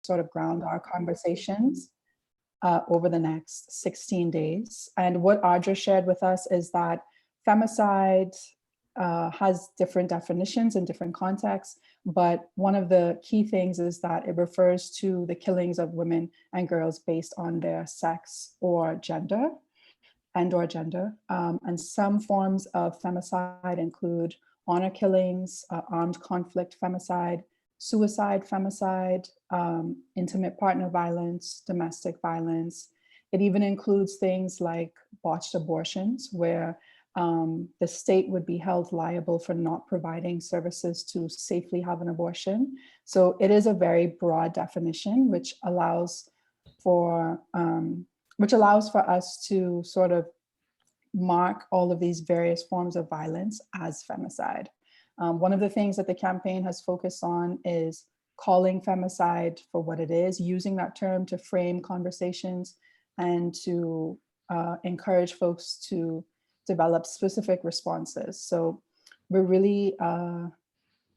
sort of ground our conversations over the next 16 days. And what Audra shared with us is that femicide has different definitions in different contexts, but one of the key things is that it refers to the killings of women and girls based on their sex or gender. And some forms of femicide include honor killings, armed conflict femicide, suicide femicide, intimate partner violence, domestic violence. It even includes things like botched abortions, where the state would be held liable for not providing services to safely have an abortion. So it is a very broad definition, which allows for us to sort of mark all of these various forms of violence as femicide. One of the things that the campaign has focused on is calling femicide for what it is, using that term to frame conversations and to encourage folks to develop specific responses. So we're really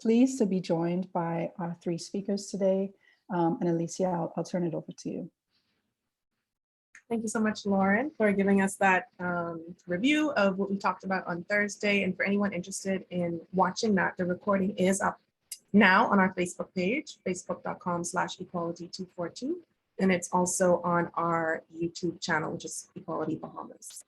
pleased to be joined by our three speakers today. And Alicia, I'll turn it over to you. Thank you so much, Lauren, for giving us that review of what we talked about on Thursday. And for anyone interested in watching that, the recording is up now on our Facebook page, facebook.com/equality242. And it's also on our YouTube channel, which is Equality Bahamas.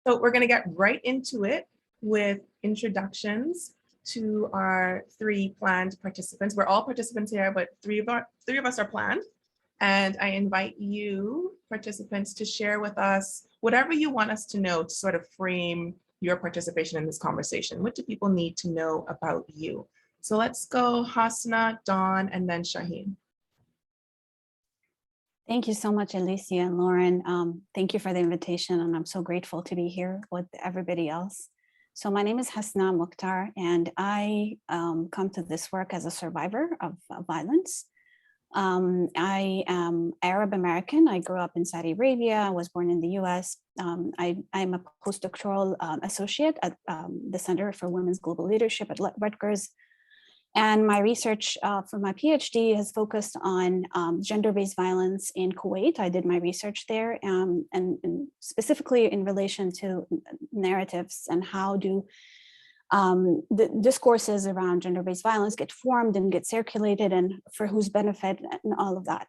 So we're going to get right into it with introductions to our three planned participants. We're all participants here, but three of us are planned. And I invite you participants to share with us whatever you want us to know to sort of frame your participation in this conversation. What do people need to know about you? So let's go Hasnaa, Dawn, and then Shahin. Thank you so much, Alicia and Lauren. Thank you for the invitation, and I'm so grateful to be here with everybody else. So my name is Hasnaa Mokhtar, and I come to this work as a survivor of violence. I am Arab American. I grew up in Saudi Arabia. I was born in the US. I'm a postdoctoral associate at the Center for Women's Global Leadership at Rutgers. And my research for my PhD has focused on gender-based violence in Kuwait. I did my research there, and specifically in relation to narratives and how do the discourses around gender-based violence get formed and get circulated, and for whose benefit, and all of that.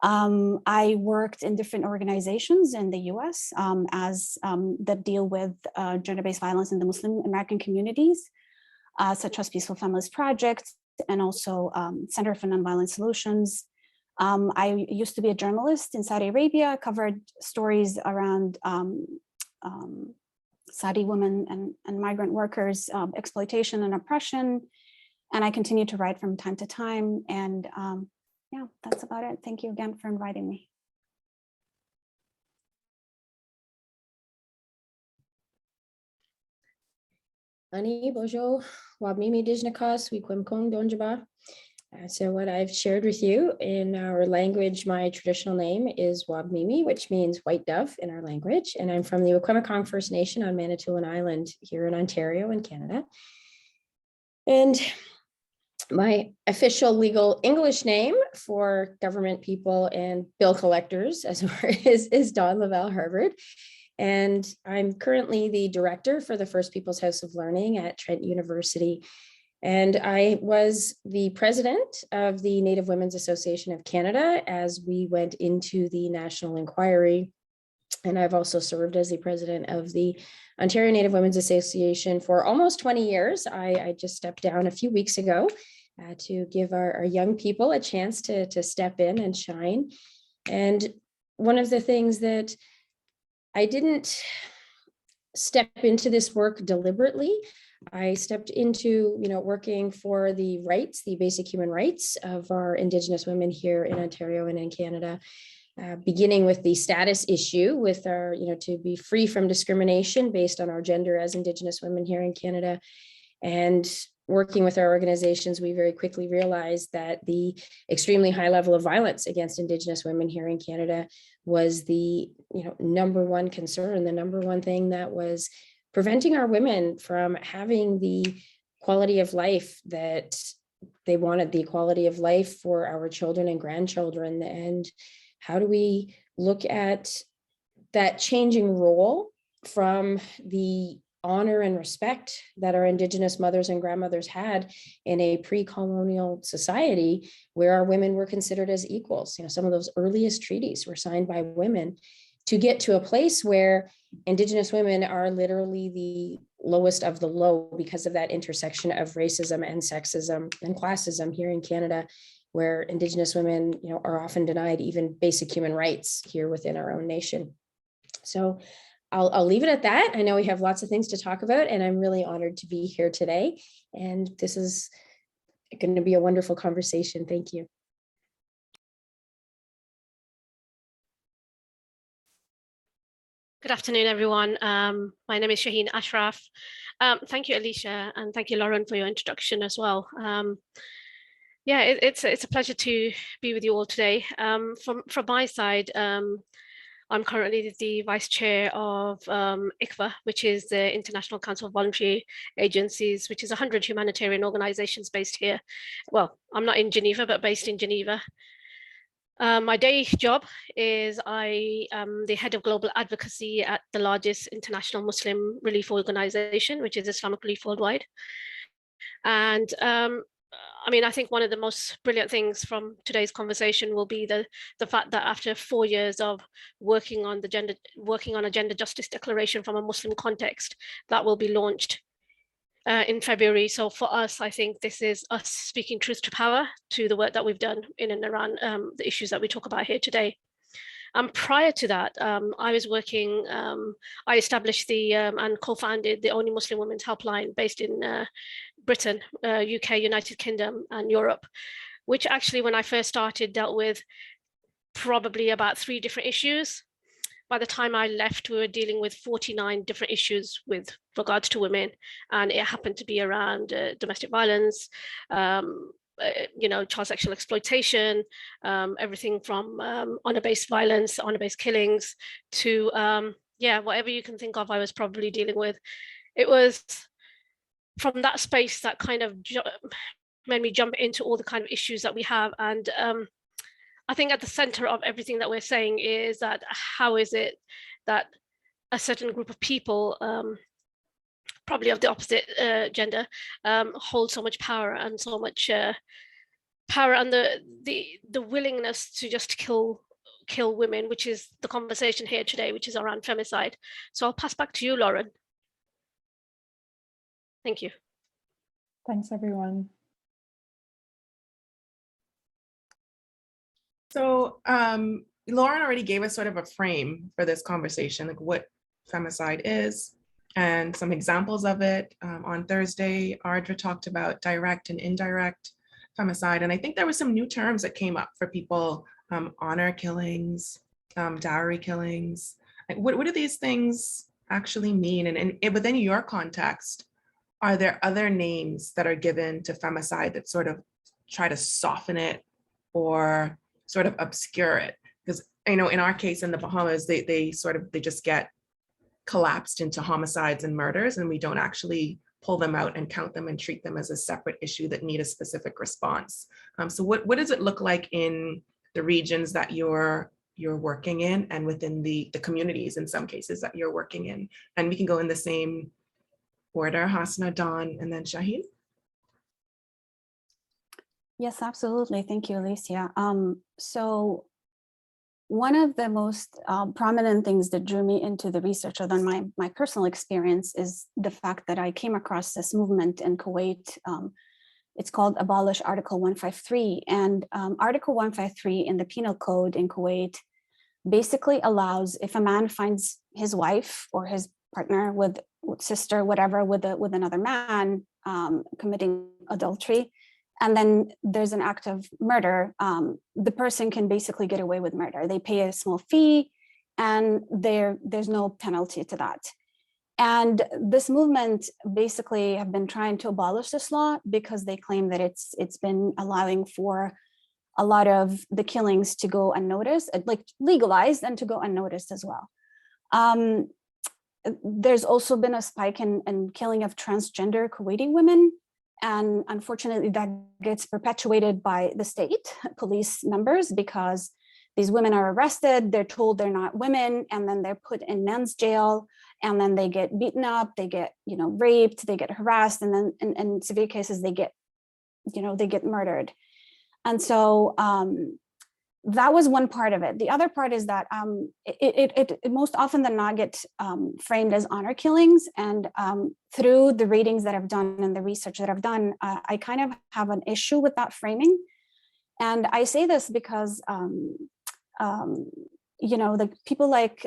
I worked in different organizations in the US that deal with gender-based violence in the Muslim American communities, such as Peaceful Families Project, and also Center for Nonviolent Solutions. I used to be a journalist in Saudi Arabia, covered stories around Saudi women and migrant workers, exploitation and oppression. And I continue to write from time to time. And yeah, that's about it. Thank you again for inviting me. Ani Bojo, wabmimi dijnakas, wikwemkong donjaba. So what I've shared with you in our language, my traditional name is wabmimi, which means white dove in our language. And I'm from the Wikwemikong First Nation on Manitoulin Island here in Ontario in Canada. And my official legal English name for government people and bill collectors, as it were, is Dawn Lavell Harvard. And I'm currently the director for the First Peoples House of Learning at Trent University. And I was the president of the Native Women's Association of Canada as we went into the national inquiry. And I've also served as the president of the Ontario Native Women's Association for almost 20 years. I just stepped down a few weeks ago to give our young people a chance to step in and shine. And one of the things that I didn't step into this work deliberately. I stepped into, working for the rights, the basic human rights of our Indigenous women here in Ontario and in Canada, beginning with the status issue with our, to be free from discrimination based on our gender as Indigenous women here in Canada. And working with our organizations, we very quickly realized that the extremely high level of violence against Indigenous women here in Canada was the number one concern, the number one thing that was preventing our women from having the quality of life that they wanted the equality of life for our children and grandchildren. And how do we look at that changing role from the honor and respect that our Indigenous mothers and grandmothers had in a pre-colonial society where our women were considered as equals. You know, some of those earliest treaties were signed by women, to get to a place where Indigenous women are literally the lowest of the low because of that intersection of racism and sexism and classism here in Canada, where Indigenous women, you know, are often denied even basic human rights here within our own nation. So I'll leave it at that. I know we have lots of things to talk about, and I'm really honored to be here today. And this is going to be a wonderful conversation. Thank you. Good afternoon, everyone. My name is Shahin Ashraf. Thank you, Alicia, and thank you, Lauren, for your introduction as well. Yeah, it's a pleasure to be with you all today. From my side, I'm currently the Vice Chair of ICVA, which is the International Council of Voluntary Agencies, which is 100 humanitarian organizations based here. Well, I'm not in Geneva, but based in Geneva. My day job is I am the head of global advocacy at the largest international Muslim relief organization, which is Islamic Relief Worldwide. And I mean, I think one of the most brilliant things from today's conversation will be the fact that after 4 years of working on a gender justice declaration from a Muslim context, that will be launched in February. So for us, I think this is us speaking truth to power to the work that we've done in and around the issues that we talk about here today. Prior to that, I was working, I established and co-founded the only Muslim Women's Helpline based in Britain, UK, United Kingdom, and Europe, which actually, when I first started, dealt with probably about 3 different issues. By the time I left, we were dealing with 49 different issues with regards to women, and it happened to be around domestic violence, you know, child sexual exploitation, everything from honor-based violence, honor-based killings, to yeah, whatever you can think of, I was probably dealing with. It was from that space that kind of made me jump into all the kind of issues that we have. And I think at the center of everything that we're saying is that how is it that a certain group of people, probably of the opposite gender, hold so much power and so much power, and the willingness to just kill women, which is the conversation here today, which is around femicide. So I'll pass back to you, Lauren. Thank you. Thanks, everyone. So Lauren already gave us sort of a frame for this conversation, like what femicide is and some examples of it. On Thursday, Ardra talked about direct and indirect femicide. And I think there were some new terms that came up for people, honor killings, dowry killings. Like, what do these things actually mean? And within your context, are there other names that are given to femicide that sort of try to soften it or sort of obscure it? Because I know in our case in the Bahamas, they just get collapsed into homicides and murders, and we don't actually pull them out and count them and treat them as a separate issue that need a specific response. So what does it look like in the regions that you're working in, and within the communities in some cases that you're working in? And we can go in the same order: Hasnaa, Dawn, and then Shahin. Yes, absolutely. Thank you, Alicia. So one of the most prominent things that drew me into the research, other than my personal experience, is the fact that I came across this movement in Kuwait. It's called Abolish Article 153. And Article 153 in the Penal Code in Kuwait basically allows, if a man finds his wife or his partner, with sister, whatever, with another man committing adultery, and then there's an act of murder, the person can basically get away with murder. They pay a small fee, and there's no penalty to that. And this movement basically have been trying to abolish this law because they claim that it's been allowing for a lot of the killings to go unnoticed, like legalized, and to go unnoticed as well. There's also been a spike in killing of transgender Kuwaiti women. And unfortunately, that gets perpetuated by the state police members, because these women are arrested, they're told they're not women, and then they're put in men's jail, and then they get beaten up, they get, raped, they get harassed, and then in severe cases, they get murdered. And so that was one part of it. The other part is that it most often than not gets framed as honor killings. And through the readings that I've done and the research that I've done, I kind of have an issue with that framing. And I say this because, the people like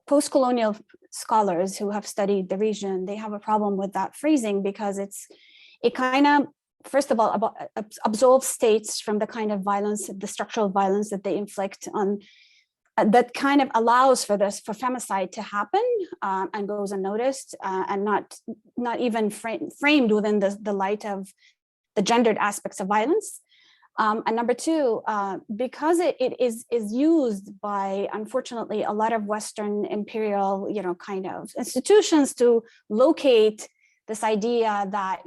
post-colonial scholars who have studied the region, they have a problem with that phrasing, because it kind of, first of all, absolves states from the kind of violence, the structural violence that they inflict on, that kind of allows for femicide to happen and goes unnoticed and not even framed within the light of the gendered aspects of violence. And number two, because it is used by, unfortunately, a lot of Western imperial, kind of institutions to locate this idea that,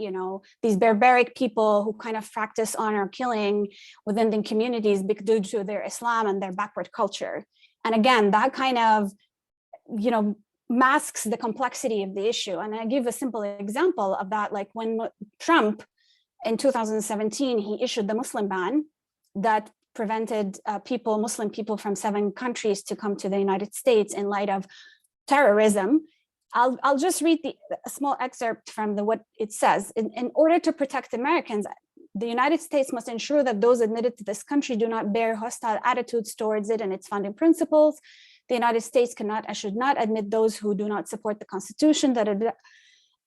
these barbaric people who kind of practice honor killing within the communities due to their Islam and their backward culture. And again, that kind of, masks the complexity of the issue. And I give a simple example of that, like when Trump, in 2017, he issued the Muslim ban that prevented Muslim people from 7 countries to come to the United States in light of terrorism. I'll just read a small excerpt from what it says. In order to protect Americans, the United States must ensure that those admitted to this country do not bear hostile attitudes towards it and its founding principles. The United States cannot and should not admit those who do not support the Constitution.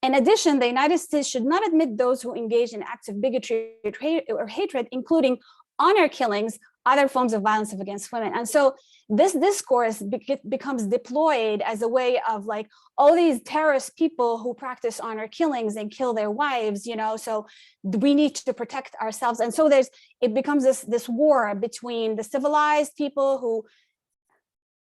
In addition, the United States should not admit those who engage in acts of bigotry or hatred, including honor killings, other forms of violence against women. And so this discourse becomes deployed as a way of like, all these terrorist people who practice honor killings and kill their wives, so we need to protect ourselves. And so it becomes this war between the civilized people who,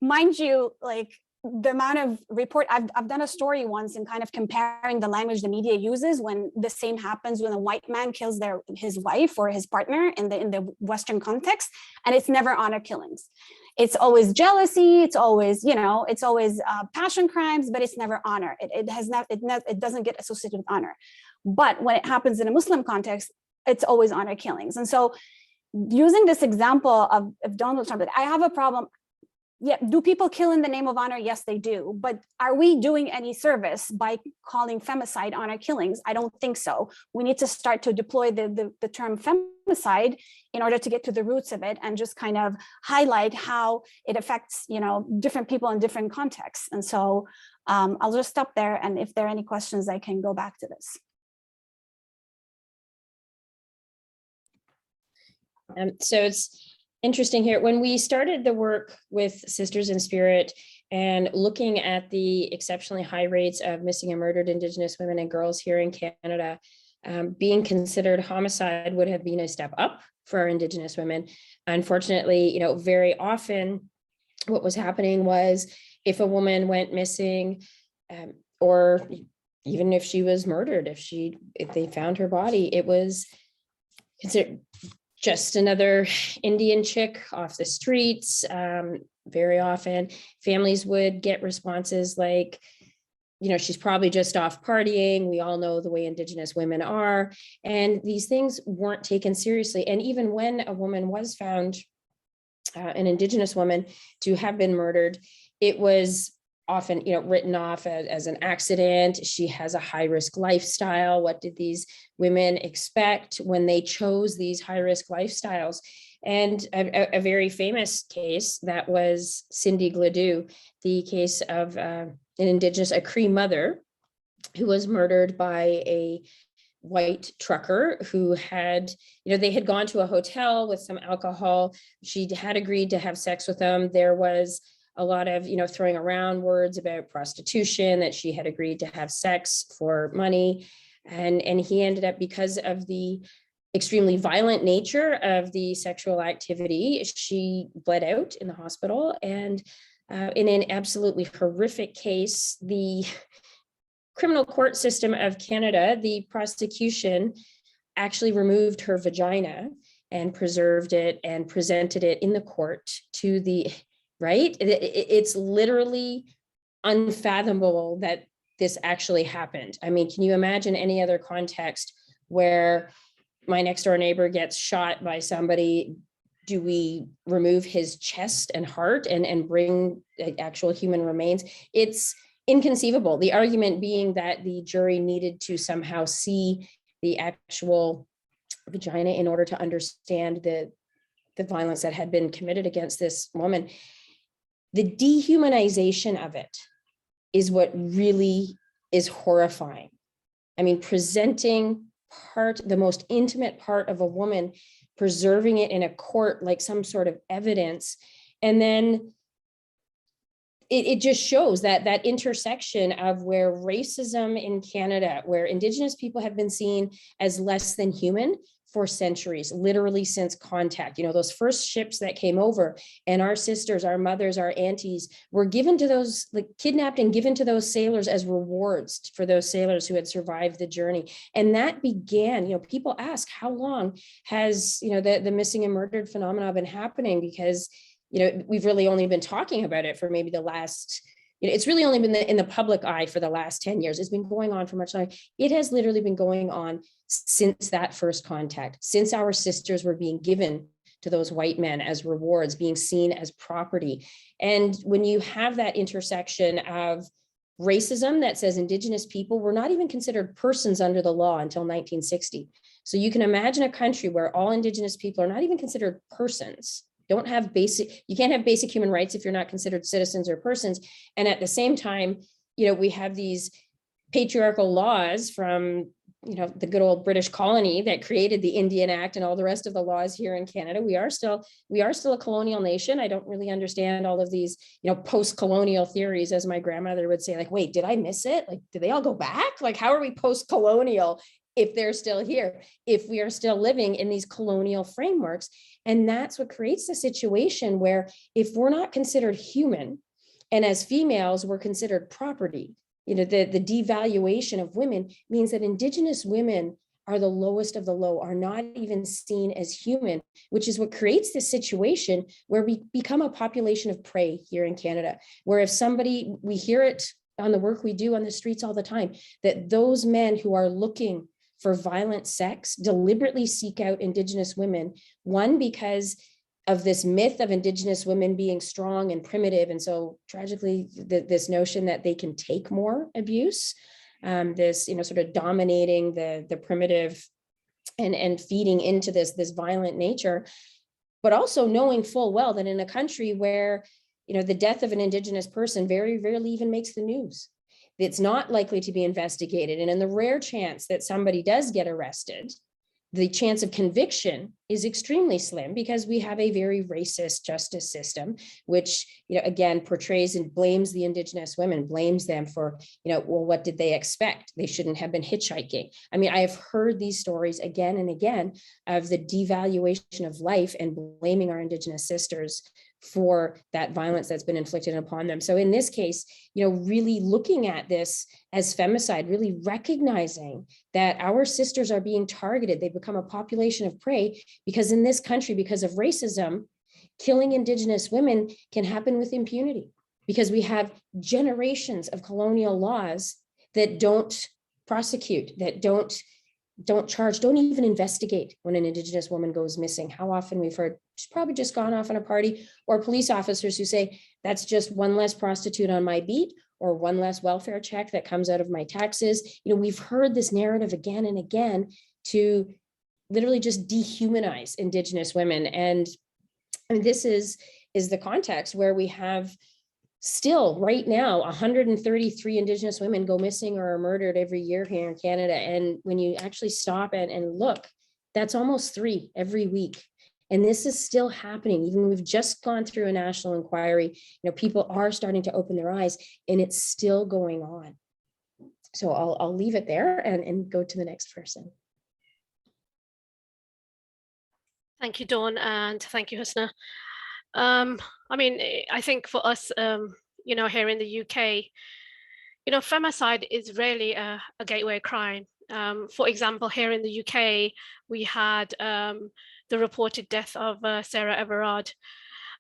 mind you, like, the amount of report, I've done a story once in kind of comparing the language the media uses when the same happens when a white man kills his wife or his partner in the Western context, and it's never honor killings. It's always jealousy. It's always, passion crimes, but it's never honor. It doesn't get associated with honor. But when it happens in a Muslim context, it's always honor killings. And so using this example of Donald Trump, I have a problem. Yeah, do people kill in the name of honor? Yes, they do. But are we doing any service by calling femicide honor killings? I don't think so. We need to start to deploy the term femicide in order to get to the roots of it and just kind of highlight how it affects, different people in different contexts. And so I'll just stop there. And if there are any questions, I can go back to this. So it's interesting here. When we started the work with Sisters in Spirit and looking at the exceptionally high rates of missing and murdered Indigenous women and girls here in Canada, being considered homicide would have been a step up for our Indigenous women. Unfortunately, very often what was happening was if a woman went missing, or even if she was murdered, if they found her body, it was considered just another Indian chick off the streets. Very often families would get responses like, she's probably just off partying. We all know the way Indigenous women are. And these things weren't taken seriously. And even when a woman was found, an Indigenous woman, to have been murdered, it was often, written off as an accident. She has a high risk lifestyle. What did these women expect when they chose these high risk lifestyles? And a very famous case, that was Cindy Gladue, the case of an Indigenous, a Cree mother who was murdered by a white trucker who had, they had gone to a hotel with some alcohol. She had agreed to have sex with them. There was a lot of, throwing around words about prostitution, that she had agreed to have sex for money. And he ended up, because of the extremely violent nature of the sexual activity, she bled out in the hospital. And in an absolutely horrific case, the criminal court system of Canada, the prosecution actually removed her vagina and preserved it and presented it in the court to the, right? It's literally unfathomable that this actually happened. I mean, can you imagine any other context where my next door neighbor gets shot by somebody? Do we remove his chest and heart and bring actual human remains? It's inconceivable. The argument being that the jury needed to somehow see the actual vagina in order to understand the violence that had been committed against this woman. The dehumanization of it is what really is horrifying. I mean, presenting the most intimate part of a woman, preserving it in a court like some sort of evidence, and then it just shows that intersection of where racism in Canada, where Indigenous people have been seen as less than human for centuries, literally since contact. You know, those first ships that came over, and our sisters, our mothers, our aunties were given to those, like kidnapped and given to those sailors as rewards for those sailors who had survived the journey. And that began, you know, people ask, how long has, you know, the missing and murdered phenomena been happening? Because, you know, we've really only been talking about it for maybe the last, you know, it's really only been in the public eye for the last 10 years. It's been going on for much longer. It has literally been going on since that first contact, since our sisters were being given to those white men as rewards, being seen as property. And when you have that intersection of racism that says Indigenous people were not even considered persons under the law until 1960. So you can imagine a country where all Indigenous people are not even considered persons, don't have you can't have basic human rights if you're not considered citizens or persons. And at the same time, you know, we have these patriarchal laws from, you know, the good old British colony that created the Indian Act and all the rest of the laws here in Canada. We are still a colonial nation. I don't really understand all of these, you know, post-colonial theories, as my grandmother would say, like, wait, did I miss it? Like, did they all go back? Like, how are we post-colonial if they're still here, if we are still living in these colonial frameworks? And that's what creates the situation where if we're not considered human, and as females, we're considered property, you know, the devaluation of women means that Indigenous women are the lowest of the low, are not even seen as human, which is what creates this situation where we become a population of prey here in Canada, where if somebody, we hear it on the work we do on the streets all the time, that those men who are looking for violent sex deliberately seek out Indigenous women, one, because of this myth of Indigenous women being strong and primitive. And so tragically, this notion that they can take more abuse, this, you know, sort of dominating the primitive and feeding into this violent nature, but also knowing full well that in a country where, you know, the death of an Indigenous person very rarely even makes the news. It's not likely to be investigated. And in the rare chance that somebody does get arrested, the chance of conviction is extremely slim because we have a very racist justice system, which, you know, again, portrays and blames the Indigenous women, blames them for, you know, well, what did they expect? They shouldn't have been hitchhiking. I mean, I have heard these stories again and again of the devaluation of life and blaming our Indigenous sisters for that violence that's been inflicted upon them. So in this case, you know, really looking at this as femicide, really recognizing that our sisters are being targeted. They become a population of prey because in this country, because of racism, killing Indigenous women can happen with impunity because we have generations of colonial laws that don't prosecute, that don't charge, don't even investigate when an Indigenous woman goes missing. How often we've heard she's probably just gone off on a party, or police officers who say that's just one less prostitute on my beat or one less welfare check that comes out of my taxes. You know, we've heard this narrative again and again to literally just dehumanize Indigenous women. And I mean, this is the context where we have still right now 133 Indigenous women go missing or are murdered every year here in Canada. And when you actually stop and look, that's almost 3 every week. And this is still happening. Even we've just gone through a national inquiry, you know, people are starting to open their eyes and it's still going on. So I'll leave it there and go to the next person. Thank you, Dawn, and thank you, Hasnaa. I mean, I think for us, you know, here in the UK, femicide is really a gateway crime. For example, here in the UK, we had the reported death of Sarah Everard.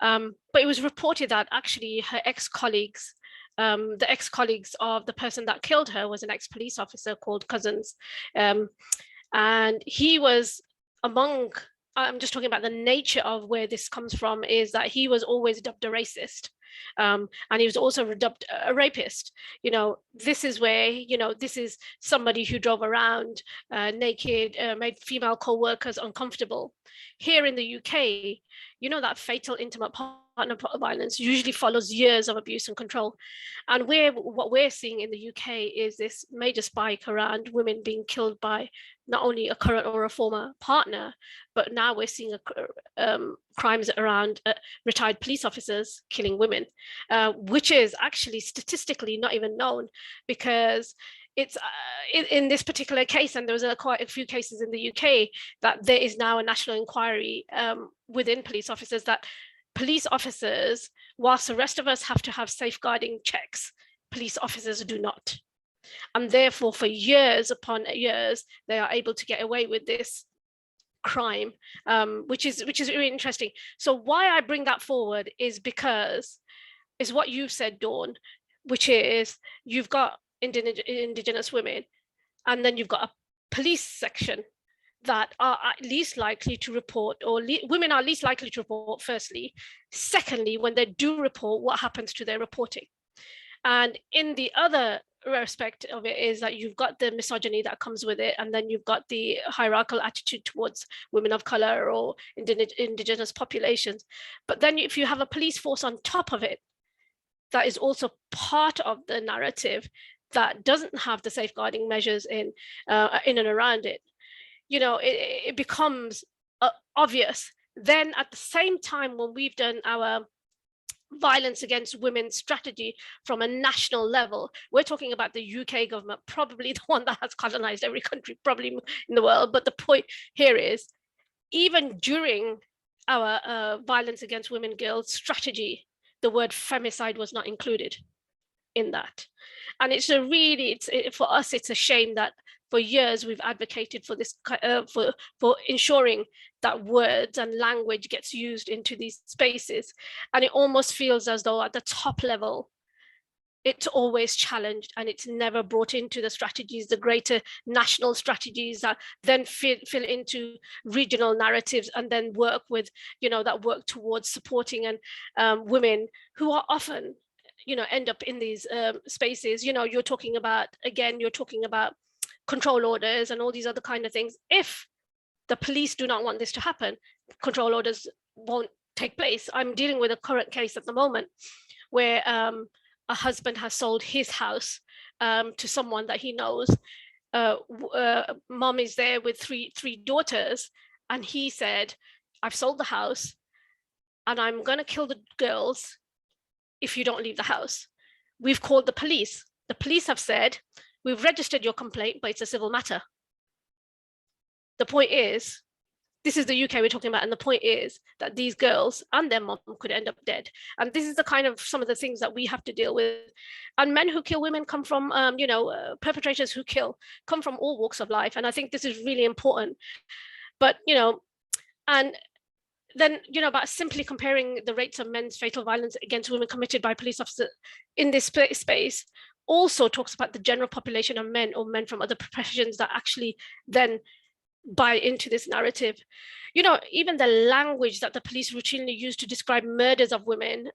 But it was reported that actually her ex-colleagues, the ex-colleagues of the person that killed her was an ex-police officer called Cousins. And he was among, I'm just talking about the nature of where this comes from, is that he was always dubbed a racist. And he was also dubbed a rapist. This is where, this is somebody who drove around naked, made female co-workers uncomfortable. Here in the UK, that fatal intimate partner violence usually follows years of abuse and control. And what we're seeing in the UK is this major spike around women being killed by not only a current or a former partner, but now we're seeing crimes around retired police officers killing women, which is actually statistically not even known, because it's in this particular case, and there was quite a few cases in the UK, that there is now a national inquiry within police officers, that police officers, whilst the rest of us have to have safeguarding checks, police officers do not. And therefore, for years upon years, they are able to get away with this crime, which is really interesting. So why I bring that forward is because it's what you've said, Dawn, which is you've got Indigenous women, and then you've got a police section that are at least likely to report, or women are least likely to report, firstly. Secondly, when they do report, what happens to their reporting? And in the other aspect of it is that you've got the misogyny that comes with it, and then you've got the hierarchical attitude towards women of color or indigenous populations. But then if you have a police force on top of it, that is also part of the narrative that doesn't have the safeguarding measures in and around it, it becomes obvious. Then at the same time, when we've done our violence against women strategy from a national level, we're talking about the UK government, probably the one that has colonized every country probably in the world. But the point here is, even during our violence against women girls strategy, the word femicide was not included in that. And it's for us, it's a shame that for years we've advocated for this, for ensuring that words and language gets used into these spaces. And it almost feels as though at the top level, it's always challenged and it's never brought into the strategies, the greater national strategies that then fill into regional narratives, and then work with, that work towards supporting and women who are often, end up in these spaces. You're talking about control orders and all these other kind of things. If the police do not want this to happen, control orders won't take place. I'm dealing with a current case at the moment where a husband has sold his house to someone that he knows. Mom is there with three daughters, and he said, I've sold the house and I'm going to kill the girls if you don't leave the house. We've called the police. The police have said, we've registered your complaint, but it's a civil matter. The point is, this is the UK we're talking about, and the point is that these girls and their mom could end up dead. And this is the kind of some of the things that we have to deal with. And men who kill women come from, perpetrators who come from all walks of life. And I think this is really important. But, and then, about simply comparing the rates of men's fatal violence against women committed by police officers in this space also talks about the general population of men, or men from other professions, that actually then buy into this narrative. Even the language that the police routinely use to describe murders of women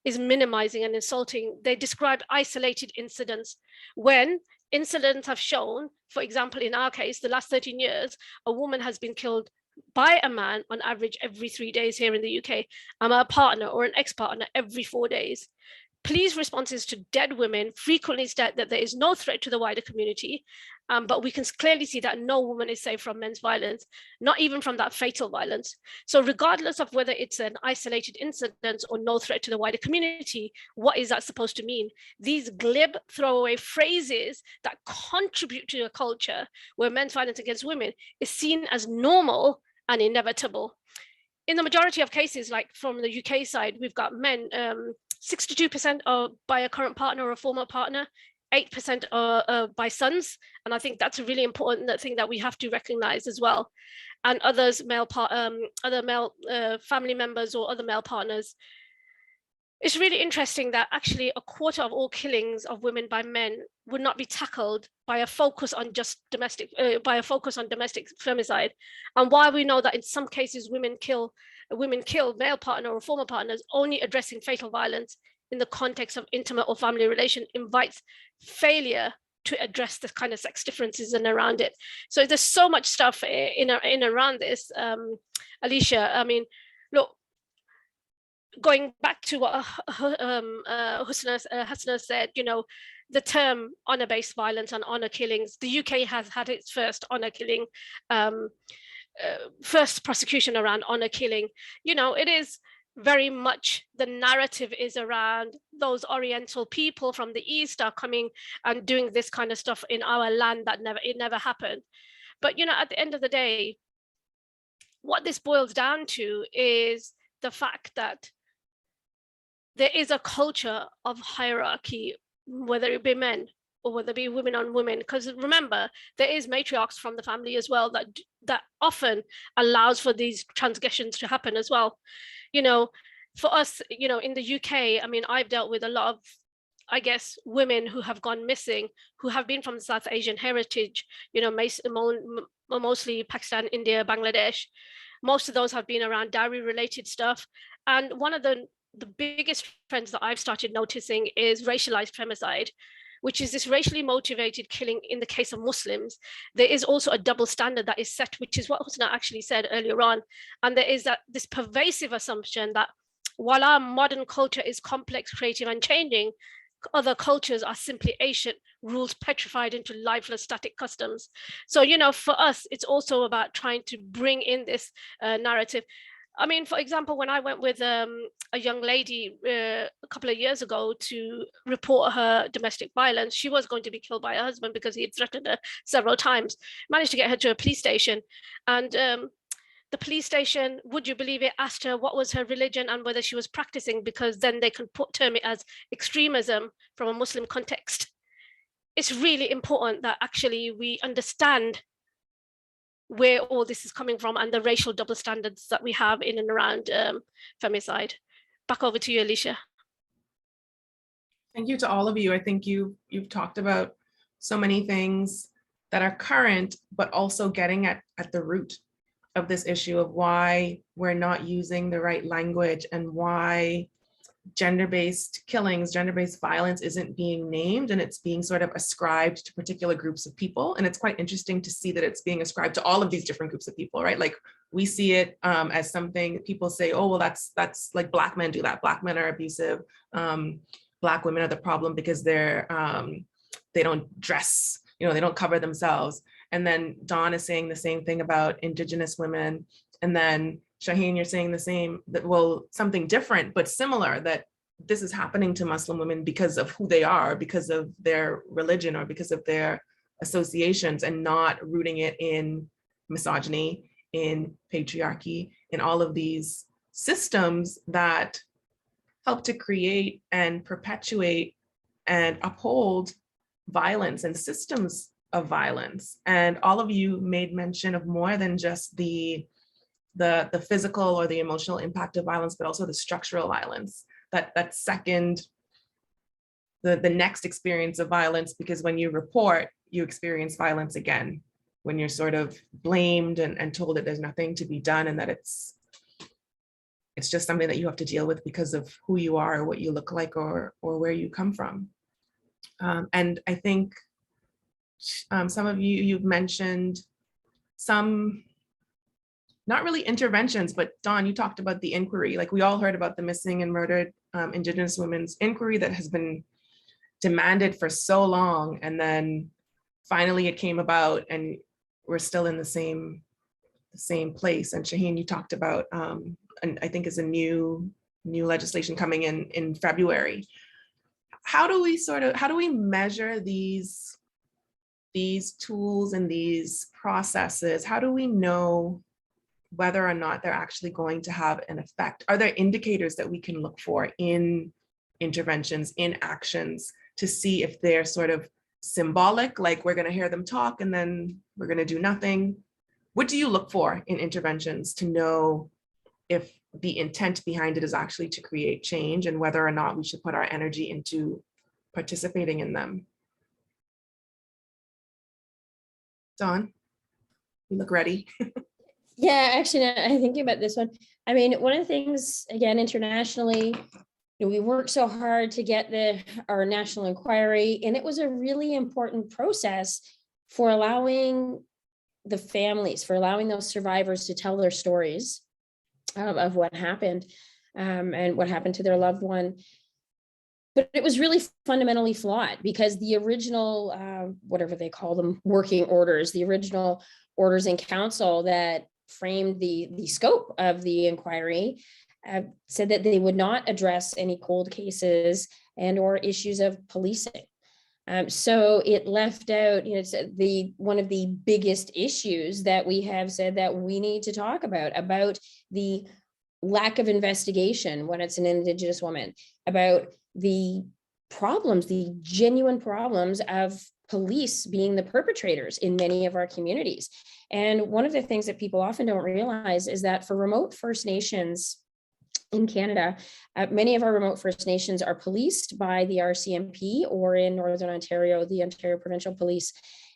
is minimizing and insulting. They describe isolated incidents, when incidents have shown, for example, in our case, the last 13 years, a woman has been killed by a man on average every 3 days here in the UK, and a partner or an ex-partner every 4 days. Police responses to dead women frequently state that there is no threat to the wider community, but we can clearly see that no woman is safe from men's violence, not even from that fatal violence. So regardless of whether it's an isolated incident or no threat to the wider community, what is that supposed to mean? These glib throwaway phrases that contribute to a culture where men's violence against women is seen as normal and inevitable. In the majority of cases, like from the UK side, we've got men, 62% are by a current partner or a former partner, 8% by sons, and I think that's a really important thing that we have to recognize as well. And others, other male family members or other male partners. It's really interesting that actually a quarter of all killings of women by men would not be tackled by a focus on just domestic femicide. And while we know that in some cases women kill male partner or former partners, only addressing fatal violence in the context of intimate or family relation invites failure to address the kind of sex differences and around it. So there's so much stuff in around this, Alicia. I mean, look, going back to what Hasnaa said, you know, the term honor-based violence and honor killings, the UK has had its first honor killing, first prosecution around honor killing. You know, it is very much, the narrative is around those Oriental people from the East are coming and doing this kind of stuff in our land that never happened. But, you know, at the end of the day, what this boils down to is the fact that there is a culture of hierarchy, whether it be men or whether it be women on women. Because remember, there is matriarchs from the family as well that often allows for these transgressions to happen as well. You know, for us, you know, in the UK, I mean, I've dealt with a lot of, I guess, women who have gone missing, who have been from South Asian heritage, you know, mostly Pakistan, India, Bangladesh. Most of those have been around dowry related stuff. And one of the biggest trends that I've started noticing is racialized femicide, which is this racially motivated killing in the case of Muslims. There is also a double standard that is set, which is what Hasnaa actually said earlier on. And there is this pervasive assumption that while our modern culture is complex, creative, and changing, other cultures are simply ancient rules petrified into lifeless static customs. So, you know, for us, it's also about trying to bring in this narrative. I mean, for example, when I went with a young lady a couple of years ago to report her domestic violence, she was going to be killed by her husband because he had threatened her several times. Managed to get her to a police station, and the police station, would you believe it, asked her what was her religion and whether she was practicing, because then they can term it as extremism from a Muslim context. It's really important that actually we understand where all this is coming from and the racial double standards that we have in and around femicide. Back over to you, Alicia. Thank you to all of you. I think you've talked about so many things that are current, but also getting at the root of this issue of why we're not using the right language and why gender-based killings, gender-based violence isn't being named, and it's being sort of ascribed to particular groups of people. And it's quite interesting to see that it's being ascribed to all of these different groups of people, right? Like we see it as something people say, oh, well, that's like Black men do that. Black men are abusive. Black women are the problem because they don't dress, you know, they don't cover themselves. And then Dawn is saying the same thing about Indigenous women. And then Shahin, you're saying the same, that, well, something different, but similar, that this is happening to Muslim women because of who they are, because of their religion or because of their associations, and not rooting it in misogyny, in patriarchy, in all of these systems that help to create and perpetuate and uphold violence and systems of violence. And all of you made mention of more than just the physical or the emotional impact of violence, but also the structural violence, that second, the next experience of violence, because when you report, you experience violence again, when you're sort of blamed and told that there's nothing to be done and that it's just something that you have to deal with because of who you are or what you look like or where you come from. And I think some of you've mentioned some, not really interventions, but Dawn, you talked about the inquiry. Like we all heard about the missing and murdered Indigenous women's inquiry that has been demanded for so long. And then finally it came about and we're still in the same place. And Shahin, you talked about, and I think is a new legislation coming in February. How do we measure these tools and these processes? How do we know whether or not they're actually going to have an effect? Are there indicators that we can look for in interventions, in actions, to see if they're sort of symbolic, like we're going to hear them talk and then we're going to do nothing? What do you look for in interventions to know if the intent behind it is actually to create change and whether or not we should put our energy into participating in them? Dawn, you look ready. Yeah, actually, I'm thinking about this one. I mean, one of the things, again, internationally, we worked so hard to get our national inquiry, and it was a really important process for allowing the families, for allowing those survivors to tell their stories of what happened and what happened to their loved one. But it was really fundamentally flawed because the original, whatever they call them, working orders, the original orders in council that framed the scope of the inquiry said that they would not address any cold cases and or issues of policing. So it left out, one of the biggest issues that we have said that we need to talk about the lack of investigation when it's an Indigenous woman, about the problems, the genuine problems of police being the perpetrators in many of our communities. And one of the things that people often don't realize is that for remote First Nations in Canada, many of our remote First Nations are policed by the RCMP, or in Northern Ontario, the Ontario Provincial Police.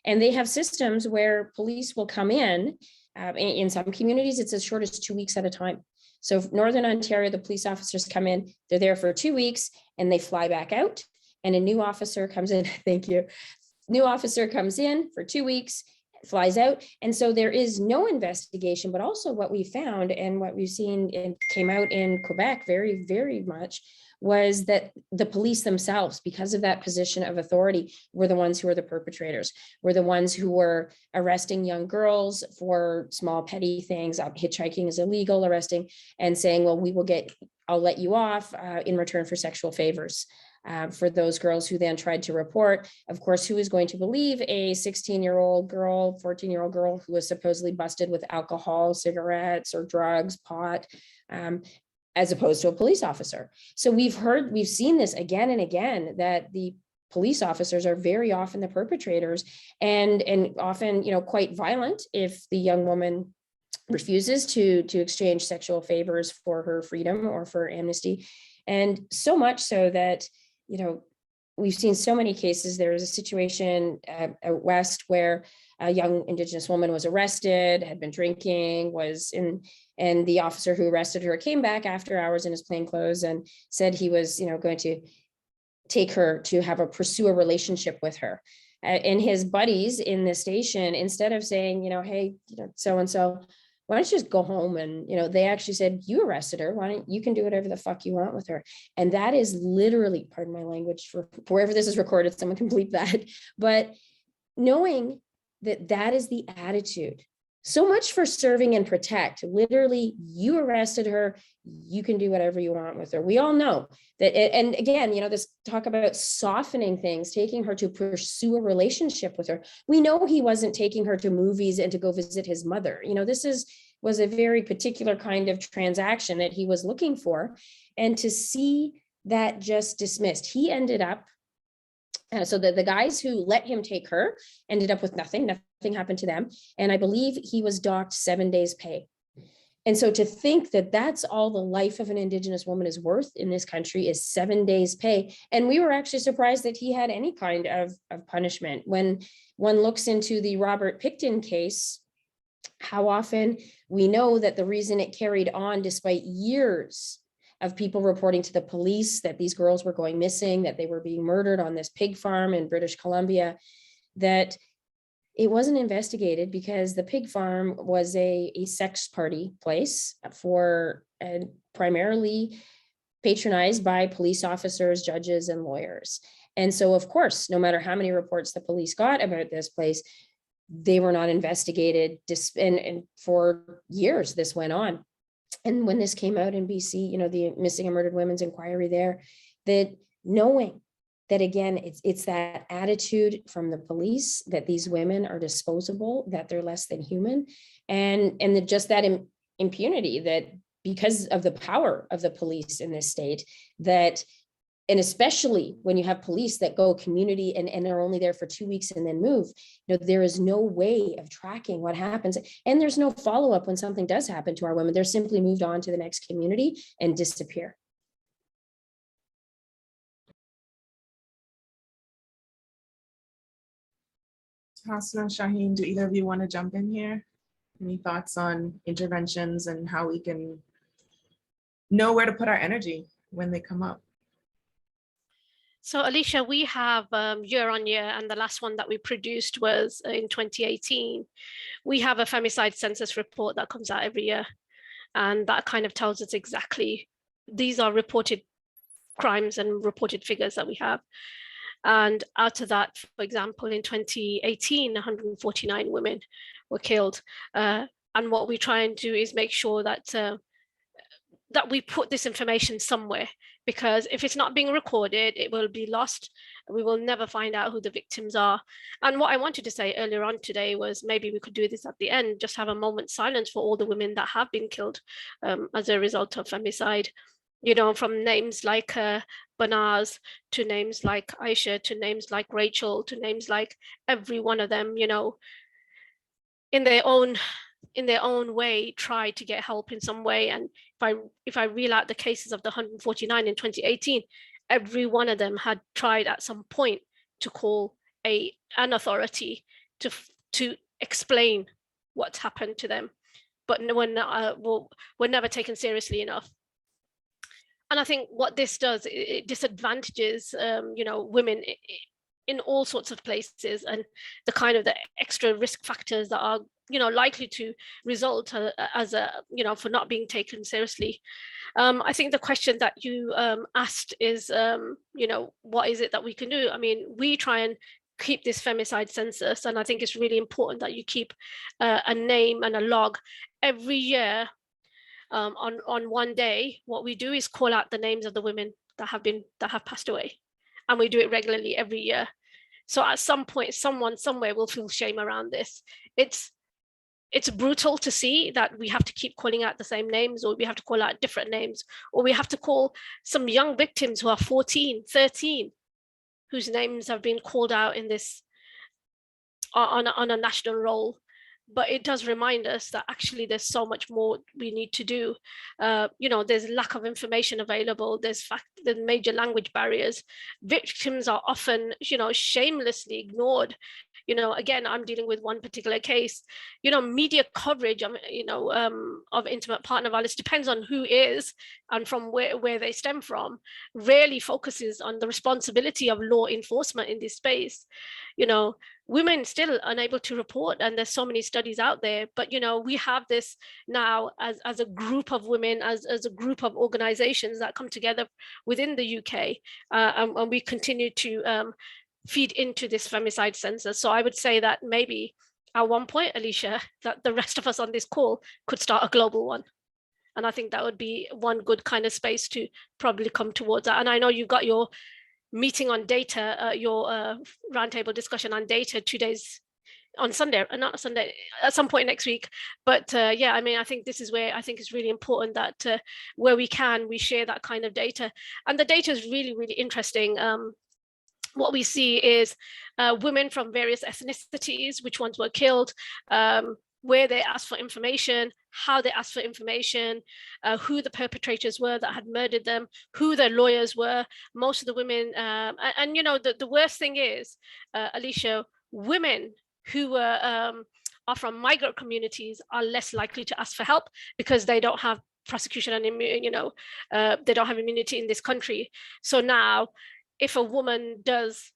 And they have systems where police will come in some communities, it's as short as 2 weeks at a time. So Northern Ontario, the police officers come in, they're there for 2 weeks and they fly back out, and a new officer comes in. Thank you. New officer comes in for 2 weeks, flies out. And so there is no investigation, but also what we found and what we've seen and came out in Quebec very, very much was that the police themselves, because of that position of authority, were the ones who were the perpetrators, were the ones who were arresting young girls for small petty things. Hitchhiking is illegal, arresting and saying, well, I'll let you off in return for sexual favors. For those girls who then tried to report. Of course, who is going to believe a 16-year-old girl, 14-year-old girl who was supposedly busted with alcohol, cigarettes, or drugs, pot, as opposed to a police officer? So we've seen this again and again, that the police officers are very often the perpetrators, and often, quite violent if the young woman refuses to exchange sexual favors for her freedom or for amnesty. And so much so that, we've seen so many cases. There was a situation out west where a young Indigenous woman was arrested, had been drinking, and the officer who arrested her came back after hours in his plain clothes and said he was, going to take her to pursue a relationship with her. And his buddies in the station, instead of saying, hey, so-and-so, why don't you just go home? And, they actually said, you arrested her. Why don't you can do whatever the fuck you want with her. And that is literally, pardon my language, for wherever this is recorded, someone can bleep that. But knowing that is the attitude. So much for serving and protect. Literally, you arrested her, you can do whatever you want with her. We all know that, and again, this talk about softening things, taking her to pursue a relationship with her. We know he wasn't taking her to movies and to go visit his mother. This was a very particular kind of transaction that he was looking for. And to see that just dismissed, he ended up, so the guys who let him take her ended up with nothing happened to them. And I believe he was docked 7 days pay. And so to think that that's all the life of an Indigenous woman is worth in this country is 7 days pay. And we were actually surprised that he had any kind of punishment. When one looks into the Robert Picton case, how often we know that the reason it carried on despite years of people reporting to the police that these girls were going missing, that they were being murdered on this pig farm in British Columbia, that it wasn't investigated because the pig farm was a sex party place for primarily patronized by police officers, judges, and lawyers. And so, of course, no matter how many reports the police got about this place, they were not investigated. And for years, this went on. And when this came out in BC, the Missing and Murdered Women's Inquiry there, that knowing that, again, it's that attitude from the police that these women are disposable, that they're less than human, and just that impunity, that because of the power of the police in this state, that And especially when you have police that go community and are only there for 2 weeks and then move, there is no way of tracking what happens. And there's no follow-up when something does happen to our women. They're simply moved on to the next community and disappear. Hasnaa, Shahin, do either of you want to jump in here? Any thoughts on interventions and how we can know where to put our energy when they come up? So Alicia, we have year on year, and the last one that we produced was in 2018. We have a Femicide Census report that comes out every year. And that kind of tells us exactly, these are reported crimes and reported figures that we have. And out of that, for example, in 2018, 149 women were killed. And what we try and do is make sure that that we put this information somewhere, because if it's not being recorded, it will be lost. We will never find out who the victims are. And what I wanted to say earlier on today was maybe we could do this at the end, just have a moment's silence for all the women that have been killed as a result of femicide. From names like Banaz to names like Aisha to names like Rachel to names like every one of them, in their own way, try to get help in some way. And if I reel out the cases of the 149 in 2018, every one of them had tried at some point to call an authority to explain what's happened to them, but were never taken seriously enough. And I think what this does, it disadvantages, women in all sorts of places, and the kind of the extra risk factors that are, likely to result as for not being taken seriously. I think the question that you asked is, what is it that we can do? I mean, we try and keep this femicide census, and I think it's really important that you keep a name and a log every year. On one day, what we do is call out the names of the women that have passed away, and we do it regularly every year. So at some point, someone somewhere will feel shame around this. It's brutal to see that we have to keep calling out the same names, or we have to call out different names, or we have to call some young victims who are 14, 13, whose names have been called out in this on a national roll. But it does remind us that actually there's so much more we need to do. There's lack of information available. There's major language barriers. Victims are often, shamelessly ignored. Again, I'm dealing with one particular case. Media coverage of intimate partner violence depends on who is and from where they stem from. Rarely focuses on the responsibility of law enforcement in this space. Women still unable to report, and there's so many studies out there, but we have this now as a group of women, as a group of organizations that come together within the UK, and we continue to feed into this femicide census. So I would say that maybe at one point, Alicia, that the rest of us on this call could start a global one. And I think that would be one good kind of space to probably come towards that. And I know you've got your meeting on data, your roundtable discussion on data 2 days on Sunday, not Sunday, at some point next week. But yeah, I mean, I think this is where I think it's really important that where we can, we share that kind of data. And the data is really, really interesting. What we see is women from various ethnicities, which ones were killed, where they asked for information, how they asked for information, who the perpetrators were that had murdered them, who their lawyers were. Most of the women, and the worst thing is, Alicia, women who are from migrant communities are less likely to ask for help because they don't have prosecution and they don't have immunity in this country. So now, if a woman does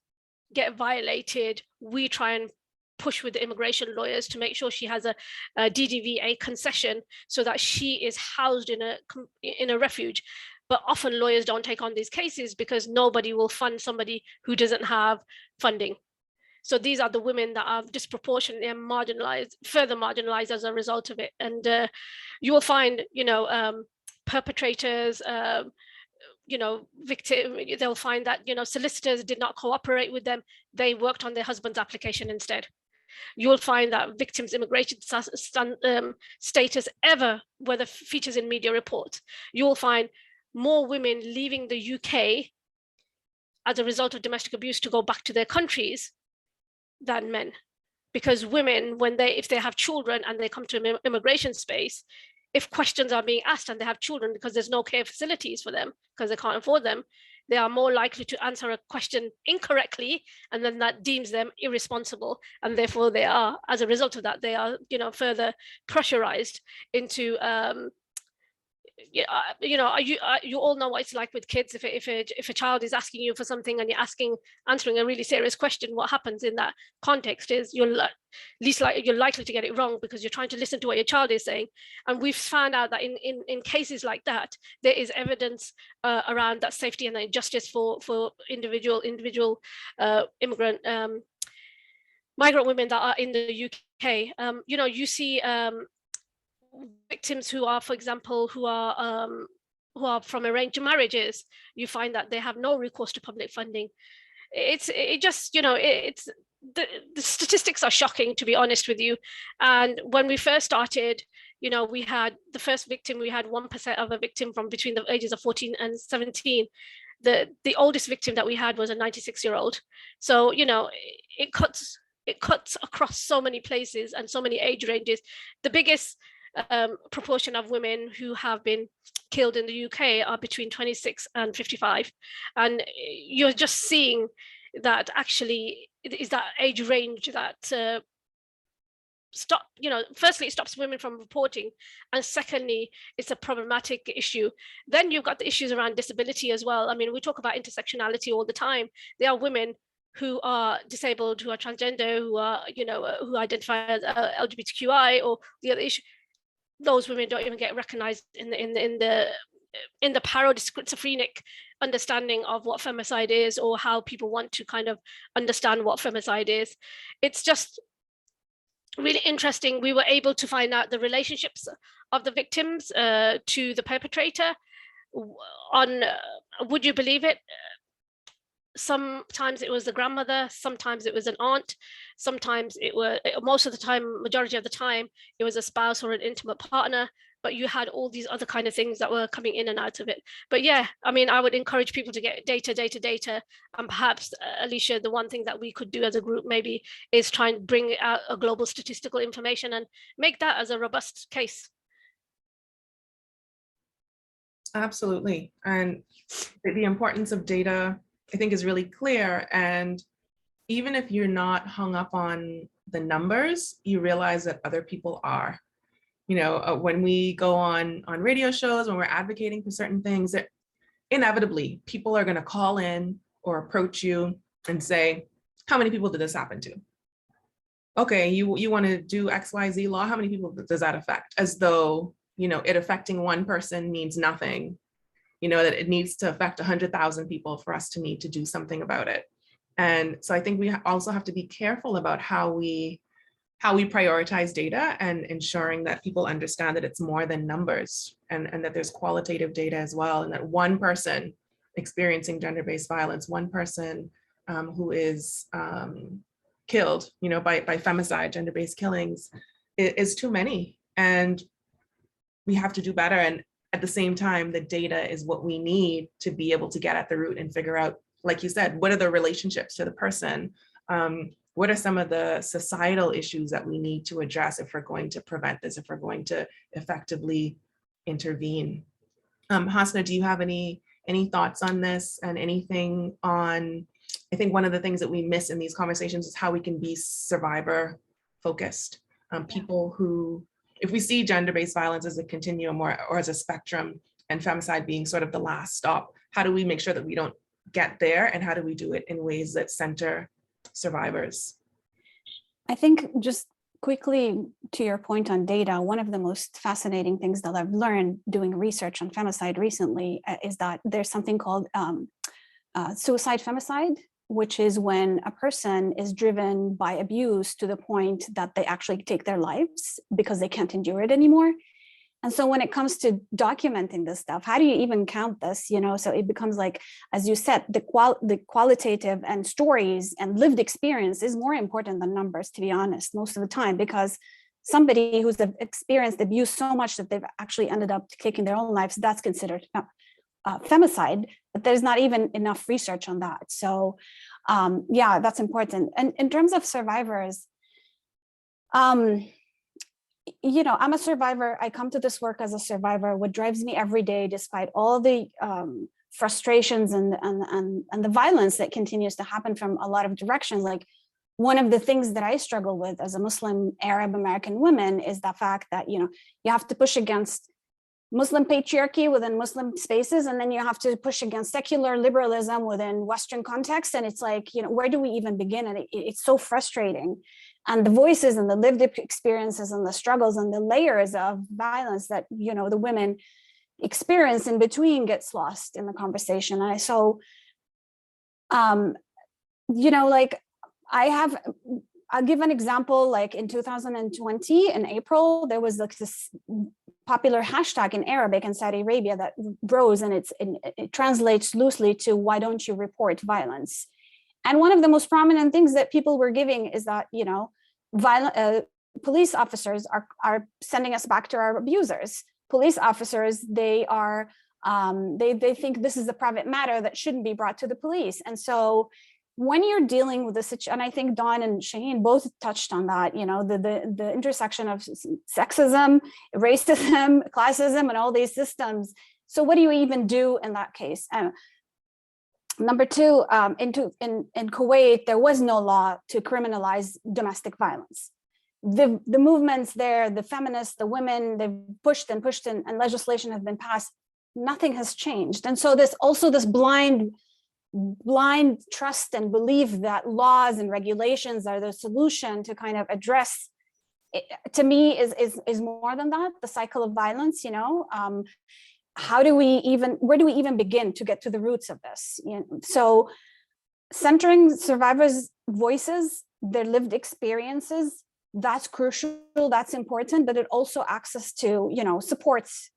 get violated, we try and push with the immigration lawyers to make sure she has a DDVA concession so that she is housed in a refuge. But often lawyers don't take on these cases because nobody will fund somebody who doesn't have funding. So these are the women that are disproportionately marginalized, further marginalized as a result of it. And you will find, perpetrators, victim, they'll find that, solicitors did not cooperate with them. They worked on their husband's application instead. You will find that victims' immigration status ever, whether features in media reports. You will find more women leaving the UK as a result of domestic abuse to go back to their countries than men. Because women, if they have children and they come to immigration space, if questions are being asked and they have children because there's no care facilities for them because they can't afford them, they are more likely to answer a question incorrectly, and then that deems them irresponsible. And therefore they are, as a result of that, they are, further pressurized into, you all know what it's like with kids. If a child is asking you for something and you're answering a really serious question, what happens in that context is you're likely to get it wrong because you're trying to listen to what your child is saying. And we've found out that in cases like that, there is evidence around that safety and justice for individual immigrant migrant women that are in the UK. You see victims who are, for example, who are from arranged marriages. You find that they have no recourse to public funding. The statistics are shocking, to be honest with you. And when we first started, we had the first victim, we had 1% of a victim from between the ages of 14 and 17. The oldest victim that we had was a 96-year-old. So, it cuts across so many places and so many age ranges. The biggest proportion of women who have been killed in the UK are between 26 and 55. And you're just seeing that actually it is that age range that firstly, it stops women from reporting. And secondly, it's a problematic issue. Then you've got the issues around disability as well. I mean, we talk about intersectionality all the time. There are women who are disabled, who are transgender, who are, who identify as LGBTQI or the other issue. Those women don't even get recognized in the parodic schizophrenic understanding of what femicide is, or how people want to kind of understand what femicide is. It's just really interesting. We were able to find out the relationships of the victims to the perpetrator on, would you believe it? Sometimes it was the grandmother, sometimes it was an aunt, sometimes most of the time, majority of the time, it was a spouse or an intimate partner, but you had all these other kind of things that were coming in and out of it. But yeah, I mean, I would encourage people to get data, and perhaps, Alicia, the one thing that we could do as a group maybe is try and bring out a global statistical information and make that as a robust case. Absolutely. And the importance of data, I think, is really clear. And even if you're not hung up on the numbers, you realize that other people are. When we go on radio shows, when we're advocating for certain things, that inevitably people are going to call in or approach you and say, how many people did this happen to? Okay, you want to do XYZ law, how many people does that affect? As though, it affecting one person means nothing. That it needs to affect 100,000 people for us to need to do something about it. And so I think we also have to be careful about how we prioritize data, and ensuring that people understand that it's more than numbers, and that there's qualitative data as well, and that one person experiencing gender-based violence, one person who is killed, by femicide, gender-based killings, is too many. And we have to do better. And at the same time, the data is what we need to be able to get at the root and figure out, like you said, what are the relationships to the person? What are some of the societal issues that we need to address if we're going to prevent this, if we're going to effectively intervene? Hasnaa, do you have any thoughts on this, and anything on, I think one of the things that we miss in these conversations is how we can be survivor focused. People who, if we see gender-based violence as a continuum or as a spectrum, and femicide being sort of the last stop, how do we make sure that we don't get there, and how do we do it in ways that center survivors? I think, just quickly to your point on data, one of the most fascinating things that I've learned doing research on femicide recently is that there's something called suicide femicide, which is when a person is driven by abuse to the point that they actually take their lives because they can't endure it anymore. And so when it comes to documenting this stuff, how do you even count this? So it becomes like, as you said, the qualitative and stories and lived experience is more important than numbers, to be honest, most of the time, because somebody who's experienced abuse so much that they've actually ended up taking their own lives, that's considered femicide, but there's not even enough research on that. So yeah, that's important. And in terms of survivors, you know, I'm a survivor. I come to this work as a survivor. What drives me every day, despite all the frustrations and the violence that continues to happen from a lot of directions, like one of the things that I struggle with as a Muslim Arab American woman is the fact that, you know, you have to push against Muslim patriarchy within Muslim spaces, and then you have to push against secular liberalism within Western context. And it's like, you know, where do we even begin? And it's so frustrating. And the voices and the lived experiences and the struggles and the layers of violence that, you know, the women experience in between gets lost in the conversation. And so, you know, like I'll give an example, like in 2020, in April, there was like this popular hashtag in Arabic in Saudi Arabia that rose, and it translates loosely to "Why don't you report violence?" And one of the most prominent things that people were giving is that, you know, police officers are sending us back to our abusers. Police officers, they are they think this is a private matter that shouldn't be brought to the police. And so when you're dealing with this, and I think Dawn and Shaheen both touched on that, you know, the intersection of sexism, racism, classism, and all these systems. So what do you even do in that case? Number two, in Kuwait, there was no law to criminalize domestic violence. The movements there, the feminists, the women, they've pushed and legislation has been passed. Nothing has changed. And so this blind trust and belief that laws and regulations are the solution to kind of address it, to me is more than that, the cycle of violence, you know. Where do we even begin to get to the roots of this? You know, so centering survivors' voices, their lived experiences, that's crucial, that's important, but it also access to, you know, supports.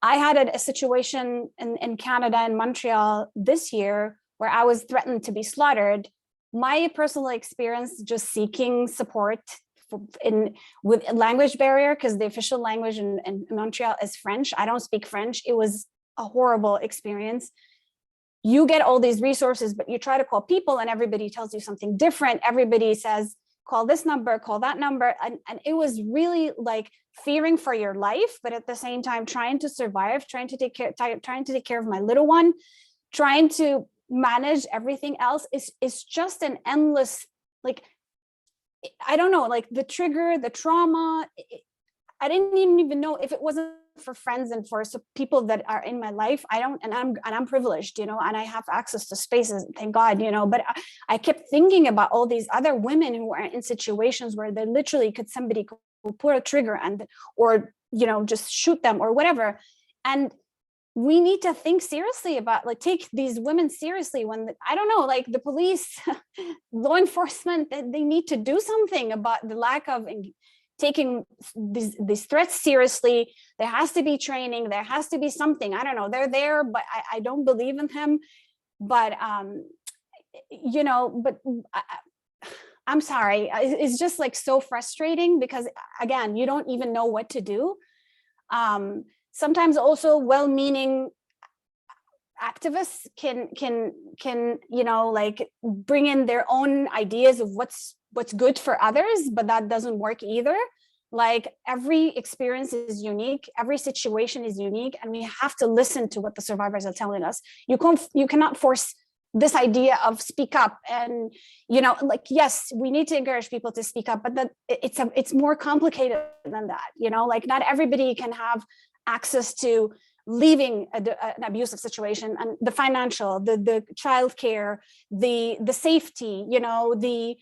I had a situation in Canada, in Montreal this year, where I was threatened to be slaughtered. My personal experience just seeking support with a language barrier, because the official language in Montreal is French. I don't speak French. It was a horrible experience. You get all these resources, but you try to call people and everybody tells you something different. Everybody says, call this number, call that number. And it was really like fearing for your life, but at the same time, trying to survive, trying to take care of my little one, trying to manage everything else is just an endless, like, I don't know, like the trigger, the trauma. I didn't even know if it wasn't for friends and for people that are in my life. I'm privileged, you know, and I have access to spaces, thank God, you know, but I kept thinking about all these other women who are in situations where they literally somebody could pull a trigger or, you know, just shoot them or whatever. And we need to think seriously about, like, take these women seriously when, I don't know, like the police, law enforcement, they need to do something about the lack of taking these threats seriously. There has to be training. There has to be something. I don't know. They're there, but I don't believe in them. But, you know, but I'm sorry. It's just like so frustrating because, again, you don't even know what to do. Sometimes also well-meaning activists can you know, like bring in their own ideas of what's good for others, but that doesn't work either. Like every experience is unique, every situation is unique, and we have to listen to what the survivors are telling us. You cannot force this idea of speak up, and, you know, like, yes, we need to encourage people to speak up, but it's more complicated than that, you know. Like not everybody can have access to leaving an abusive situation, and the financial, the childcare, the safety, you know, the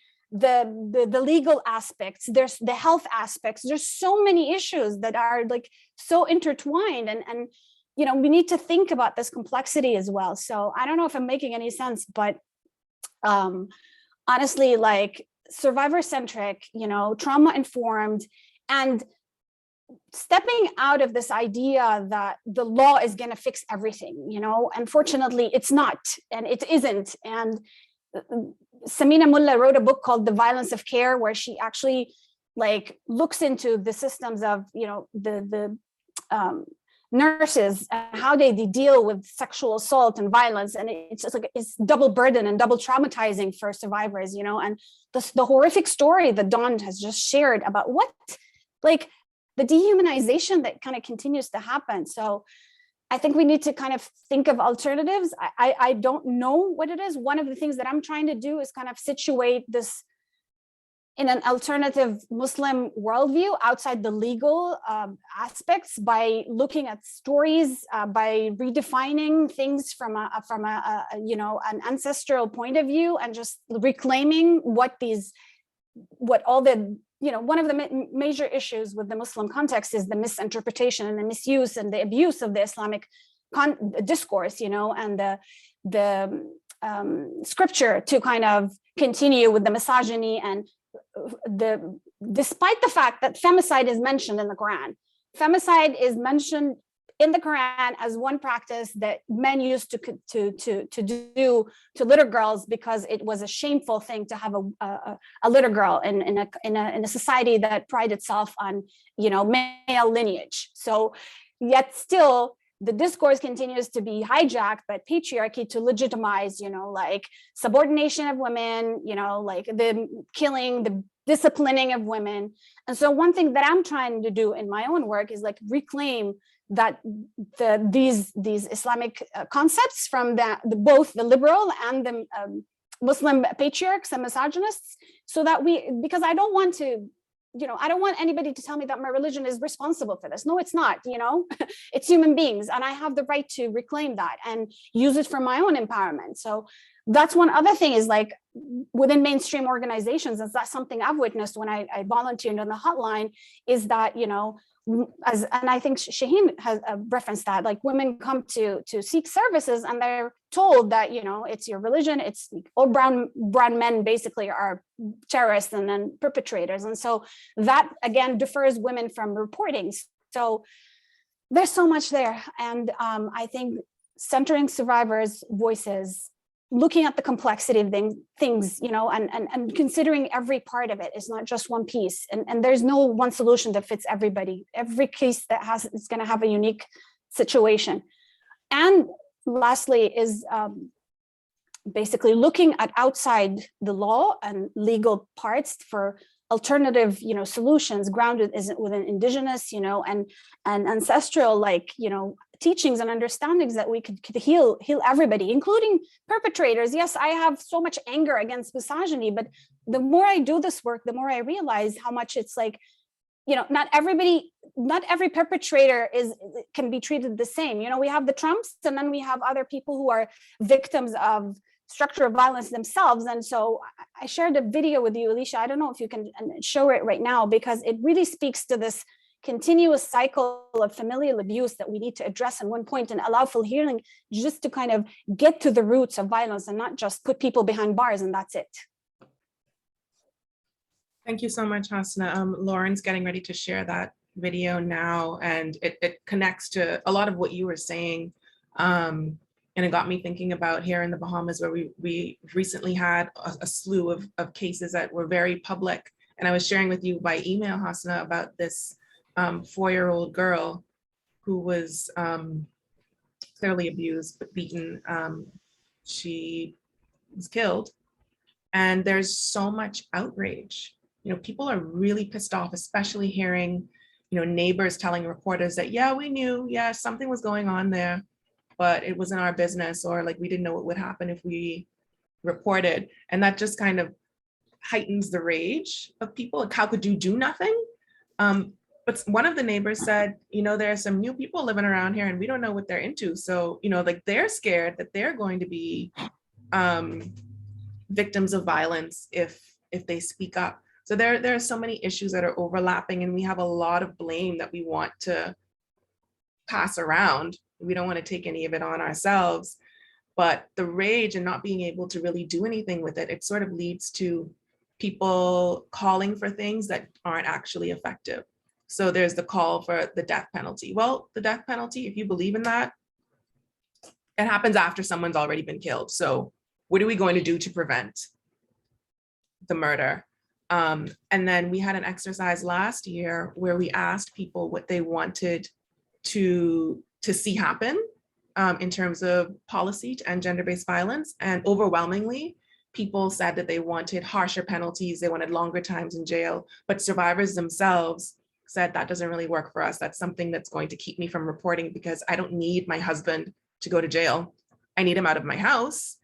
legal aspects, there's the health aspects. There's so many issues that are like so intertwined, and you know, we need to think about this complexity as well. So I don't know if I'm making any sense, but honestly, like survivor-centric, you know, trauma-informed, and stepping out of this idea that the law is going to fix everything. You know, unfortunately, it's not, and it isn't. And Samina Mullah wrote a book called The Violence of Care, where she actually like looks into the systems of, you know, the nurses and how they deal with sexual assault and violence, and it's just like it's double burden and double traumatizing for survivors, you know. And the horrific story that Dawn has just shared about what, like, the dehumanization that kind of continues to happen. So I think we need to kind of think of alternatives. I don't know what it is. One of the things that I'm trying to do is kind of situate this in an alternative Muslim worldview outside the legal aspects by looking at stories, by redefining things from a you know, an ancestral point of view, and just reclaiming what all the, you know, one of the major issues with the Muslim context is the misinterpretation and the misuse and the abuse of the Islamic discourse, you know, and the scripture to kind of continue with the misogyny and despite the fact that femicide is mentioned in the Quran. Femicide is mentioned in the Quran as one practice that men used to do to little girls because it was a shameful thing to have a little girl in a society that pride itself on, you know, male lineage. So yet still the discourse continues to be hijacked by patriarchy to legitimize, you know, like subordination of women, you know, like the killing, the disciplining of women. And so one thing that I'm trying to do in my own work is like reclaim that these Islamic concepts from both the liberal and the Muslim patriarchs and misogynists, so that because I don't want to, you know, I don't want anybody to tell me that my religion is responsible for this. No, it's not, you know, it's human beings. And I have the right to reclaim that and use it for my own empowerment. So that's one other thing is like within mainstream organizations, and that's something I've witnessed when I volunteered on the hotline, is that, you know, and I think Shahin has referenced that, like women come to seek services and they're told that, you know, it's your religion, it's all brown men basically are terrorists and then perpetrators. And so that again defers women from reporting. So there's so much there. And I think centering survivors' voices, looking at the complexity of things, you know, and considering every part of it is not just one piece. And there's no one solution that fits everybody. Every case is going to have a unique situation. And lastly is basically looking at outside the law and legal parts for alternative, you know, solutions grounded within indigenous, you know, and ancestral, like, you know, teachings and understandings that we could heal everybody, including perpetrators. Yes, I have so much anger against misogyny, but the more I do this work, the more I realize how much it's like, you know, not every perpetrator can be treated the same. You know, we have the Trumps, and then we have other people who are victims of structural violence themselves. And so I shared a video with you, Alicia. I don't know if you can show it right now, because it really speaks to this continuous cycle of familial abuse that we need to address at one point and allow for healing, just to kind of get to the roots of violence and not just put people behind bars and that's it. Thank you so much, Hasnaa. Lauren's getting ready to share that video now, and it connects to a lot of what you were saying. And it got me thinking about here in the Bahamas, where we recently had a slew of cases that were very public. And I was sharing with you by email, Hasnaa, about this 4-year-old girl who was clearly abused, but beaten. She was killed. And there's so much outrage. You know, people are really pissed off, especially hearing, you know, neighbors telling reporters that, yeah, we knew, yeah, something was going on there, but it wasn't our business, or like we didn't know what would happen if we reported. And that just kind of heightens the rage of people. Like, how could you do nothing? But one of the neighbors said, you know, there are some new people living around here and we don't know what they're into. So, you know, like they're scared that they're going to be victims of violence if they speak up. So there are so many issues that are overlapping, and we have a lot of blame that we want to pass around. We don't want to take any of it on ourselves, but the rage and not being able to really do anything with it, it sort of leads to people calling for things that aren't actually effective. So there's the call for the death penalty. Well, the death penalty, if you believe in that, it happens after someone's already been killed. So what are we going to do to prevent the murder? And then we had an exercise last year where we asked people what they wanted to see happen in terms of policy to end gender-based violence. And overwhelmingly, people said that they wanted harsher penalties, they wanted longer times in jail, but survivors themselves said that doesn't really work for us. That's something that's going to keep me from reporting because I don't need my husband to go to jail. I need him out of my house,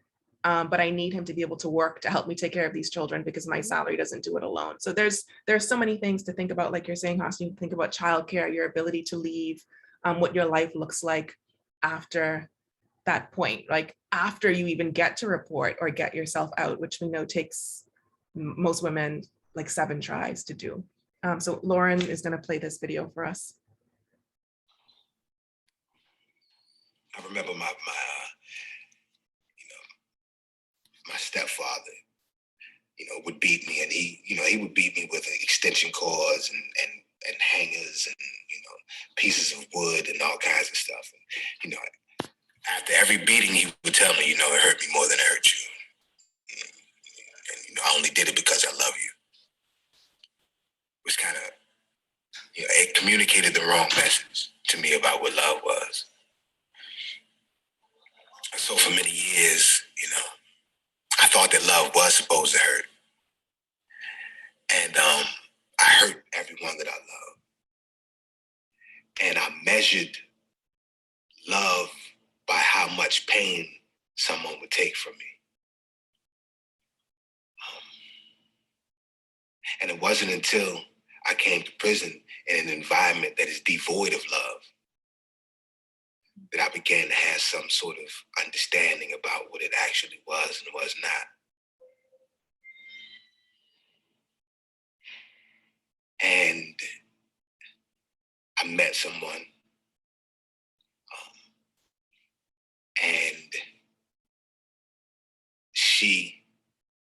but I need him to be able to work to help me take care of these children because my salary doesn't do it alone. So there's so many things to think about, like you're saying, Hasnaa, you think about childcare, your ability to leave, what your life looks like after that point, like after you even get to report or get yourself out, which we know takes most women like 7 tries to do. So Lauren is going to play this video for us. I remember my stepfather, would beat me, and he would beat me with extension cords and hangers and pieces of wood and all kinds of stuff. And, after every beating, he would tell me, it hurt me more than it hurt you. And I only did it because I love you. It was kind of, it communicated the wrong message to me about what love was. So for many years, I thought that love was supposed to hurt. And I hurt everyone that I love. And I measured love by how much pain someone would take from me. And it wasn't until I came to prison in an environment that is devoid of love that I began to have some sort of understanding about what it actually was and was not. And I met someone, and she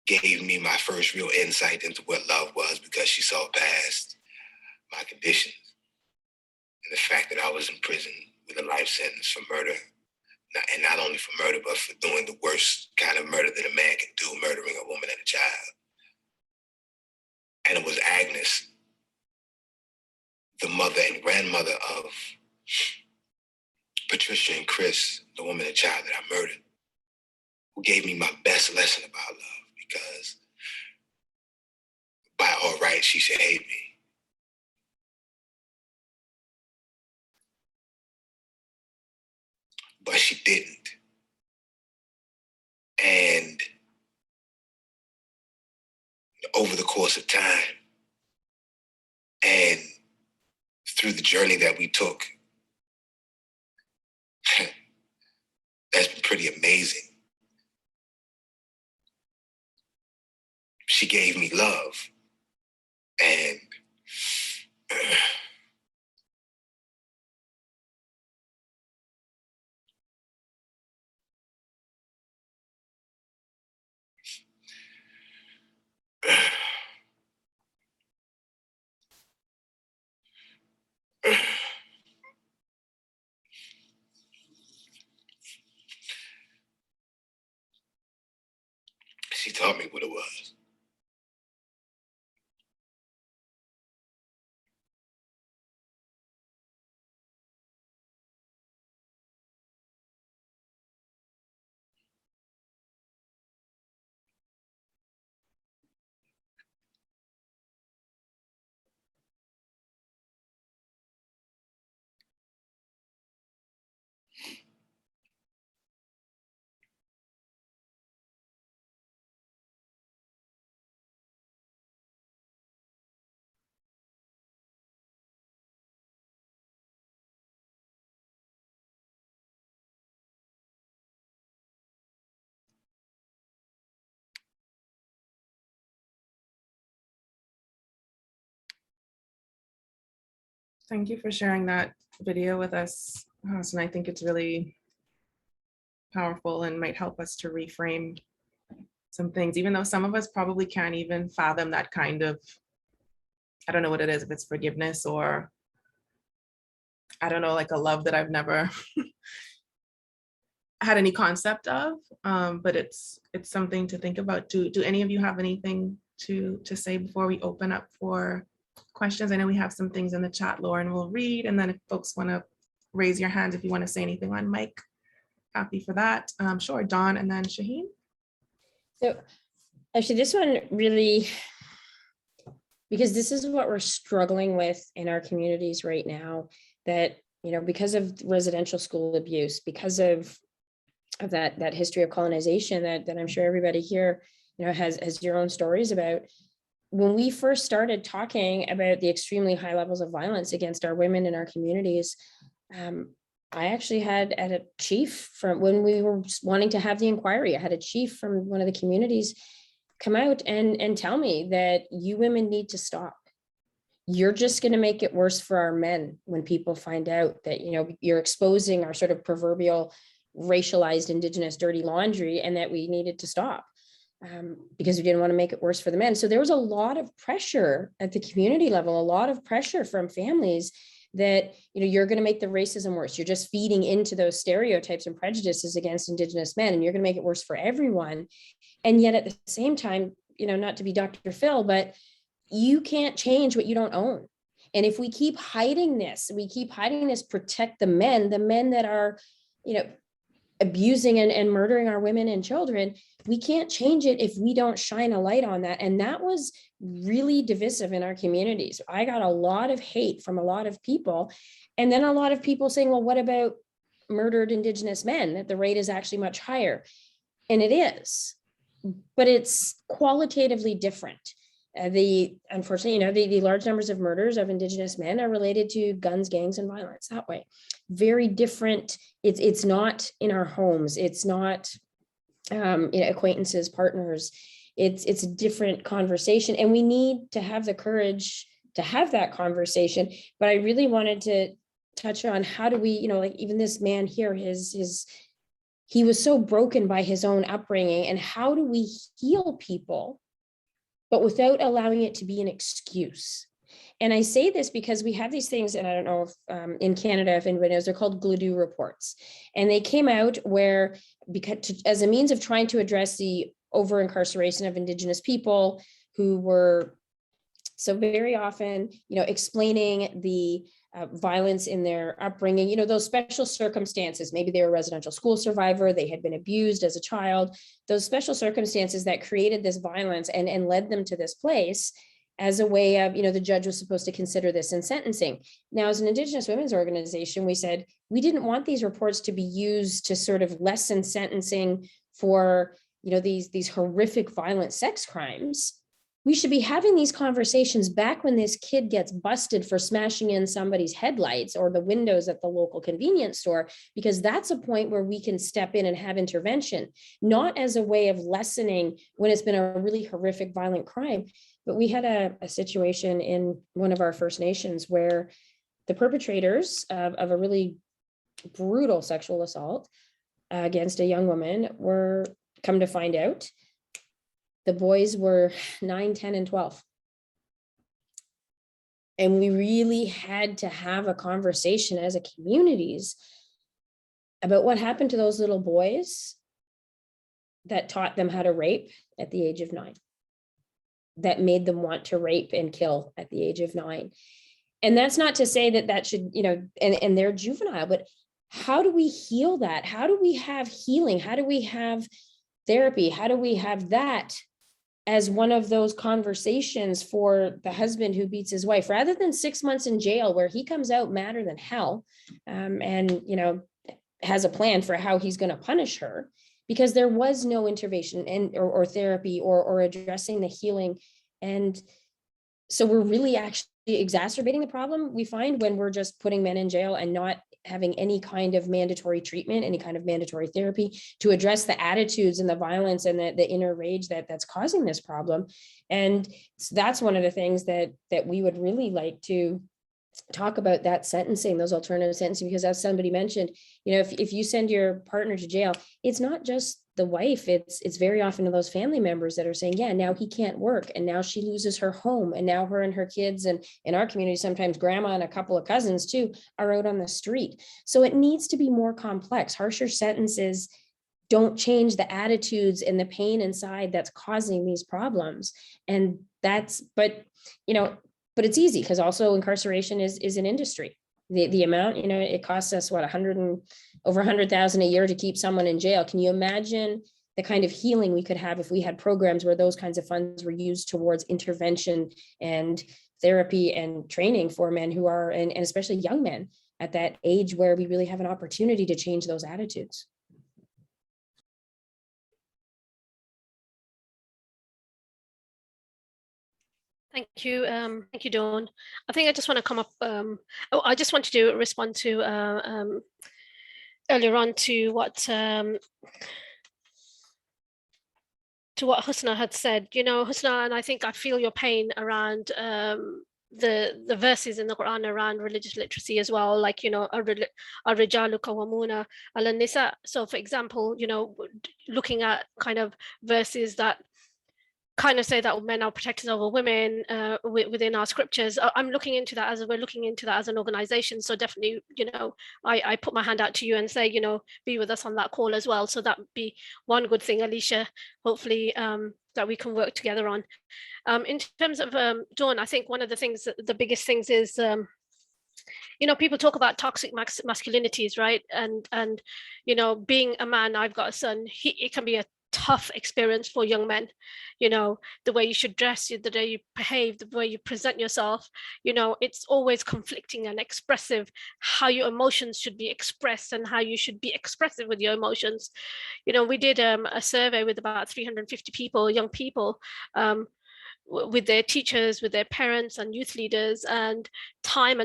gave me my first real insight into what love was, because she saw past my conditions and the fact that I was in prison with a life sentence for murder, and not only for murder, but for doing the worst kind of murder that a man can do, murdering a woman and a child. And it was Agnes, the mother and grandmother of Patricia and Chris, the woman and child that I murdered, who gave me my best lesson about love, because by all rights, she should hate me. But she didn't. And over the course of time and through the journey that we took, that's been pretty amazing. She gave me love, and she taught me what it was. Thank you for sharing that video with us, Hassan. I think it's really powerful and might help us to reframe some things, even though some of us probably can't even fathom that kind of, I don't know what it is, if it's forgiveness or, I don't know, like a love that I've never had any concept of, but it's something to think about. Do any of you have anything to say before we open up for questions? I know we have some things in the chat Lauren will read, and then if folks want to raise your hand if you want to say anything on mic. Happy for that. Sure, Dawn and then Shaheen. So actually this one really, because this is what we're struggling with in our communities right now, that, you know, because of residential school abuse, because of that history of colonization that I'm sure everybody here, you know, has your own stories about. When we first started talking about the extremely high levels of violence against our women in our communities, I actually had a chief from, when we were wanting to have the inquiry, I had a chief from one of the communities come out and tell me that you women need to stop. You're just going to make it worse for our men when people find out that, you know, you're exposing our sort of proverbial racialized Indigenous dirty laundry, and that we needed to stop. Because we didn't want to make it worse for the men. So there was a lot of pressure at the community level, a lot of pressure from families that, you know, you're going to make the racism worse. You're just feeding into those stereotypes and prejudices against Indigenous men, and you're going to make it worse for everyone. And yet at the same time, you know, not to be Dr. Phil, but you can't change what you don't own. And if we keep hiding this, protect the men that are, you know, abusing and murdering our women and children, we can't change it if we don't shine a light on that. And that was really divisive in our communities. I got a lot of hate from a lot of people. And then a lot of people saying, well, what about murdered Indigenous men? That the rate is actually much higher. And it is, but it's qualitatively different. Unfortunately, you know, the large numbers of murders of Indigenous men are related to guns, gangs, and violence that way. Very different. It's not in our homes. It's not, you know, acquaintances, partners. It's a different conversation, and we need to have the courage to have that conversation. But I really wanted to touch on how do we, you know, like even this man here, he was so broken by his own upbringing, and how do we heal people, but without allowing it to be an excuse? And I say this because we have these things, and I don't know if in Canada, if anybody knows, they're called GLADU reports. And they came out where, as a means of trying to address the over-incarceration of Indigenous people who were so very often, you know, explaining the violence in their upbringing, you know, those special circumstances, maybe they were a residential school survivor, they had been abused as a child, those special circumstances that created this violence and led them to this place, as a way of, you know, the judge was supposed to consider this in sentencing. Now, as an Indigenous women's organization, we said we didn't want these reports to be used to sort of lessen sentencing for, you know, these horrific violent sex crimes. We should be having these conversations back when this kid gets busted for smashing in somebody's headlights or the windows at the local convenience store, because that's a point where we can step in and have intervention, not as a way of lessening when it's been a really horrific violent crime. But we had a situation in one of our First Nations where the perpetrators of a really brutal sexual assault against a young woman were, come to find out, the boys were 9, 10, and 12. And we really had to have a conversation as a communities about what happened to those little boys that taught them how to rape at the age of 9, that made them want to rape and kill at the age of 9. And that's not to say that should, you know, and they're juvenile, but how do we heal that? How do we have healing? How do we have therapy? How do we have that as one of those conversations for the husband who beats his wife, rather than 6 months in jail where he comes out madder than hell, and, you know, has a plan for how he's going to punish her, because there was no intervention or therapy or addressing the healing. And so we're really actually exacerbating the problem, we find, when we're just putting men in jail and not having any kind of mandatory treatment, any kind of mandatory therapy to address the attitudes and the violence and the inner rage that's causing this problem. And so that's one of the things that we would really like to talk about, that sentencing, those alternative sentencing, because as somebody mentioned, you know, if you send your partner to jail, it's not just the wife, it's very often those family members that are saying, yeah, now he can't work, and now she loses her home, and now her and her kids, and in our community, sometimes grandma and a couple of cousins too, are out on the street. So it needs to be more complex. Harsher sentences don't change the attitudes and the pain inside that's causing these problems. And that's, but, you know, but it's easy because also incarceration is an industry. the amount, you know, it costs us what, over 100,000 a year to keep someone in jail. Can you imagine the kind of healing we could have if we had programs where those kinds of funds were used towards intervention and therapy and training for men who are, and especially young men at that age where we really have an opportunity to change those attitudes? Thank you, Dawn. I think I just want to come up. I just wanted to respond to earlier on to what Hasnaa had said. You know, Hasnaa, and I think I feel your pain around the verses in the Quran around religious literacy as well. Like, you know, ar-rijalu qawwamuna 'ala nisa. So, for example, you know, looking at kind of verses that kind of say that men are protectors over women within our scriptures. I'm looking into that, as we're looking into that as an organization. So definitely, you know, I put my hand out to you and say, you know, be with us on that call as well. So that would be one good thing, Alicia, hopefully that we can work together on. In terms of Dawn, I think one of the things, the biggest things is, you know, people talk about toxic masculinities, right? And you know, being a man, I've got a son, it can be a tough experience for young men. You know, the way you should dress, the way you behave, the way you present yourself, you know, it's always conflicting and expressive, how your emotions should be expressed and how you should be expressive with your emotions. You know, we did a survey with about 350 people, young people, with their teachers, with their parents and youth leaders, and time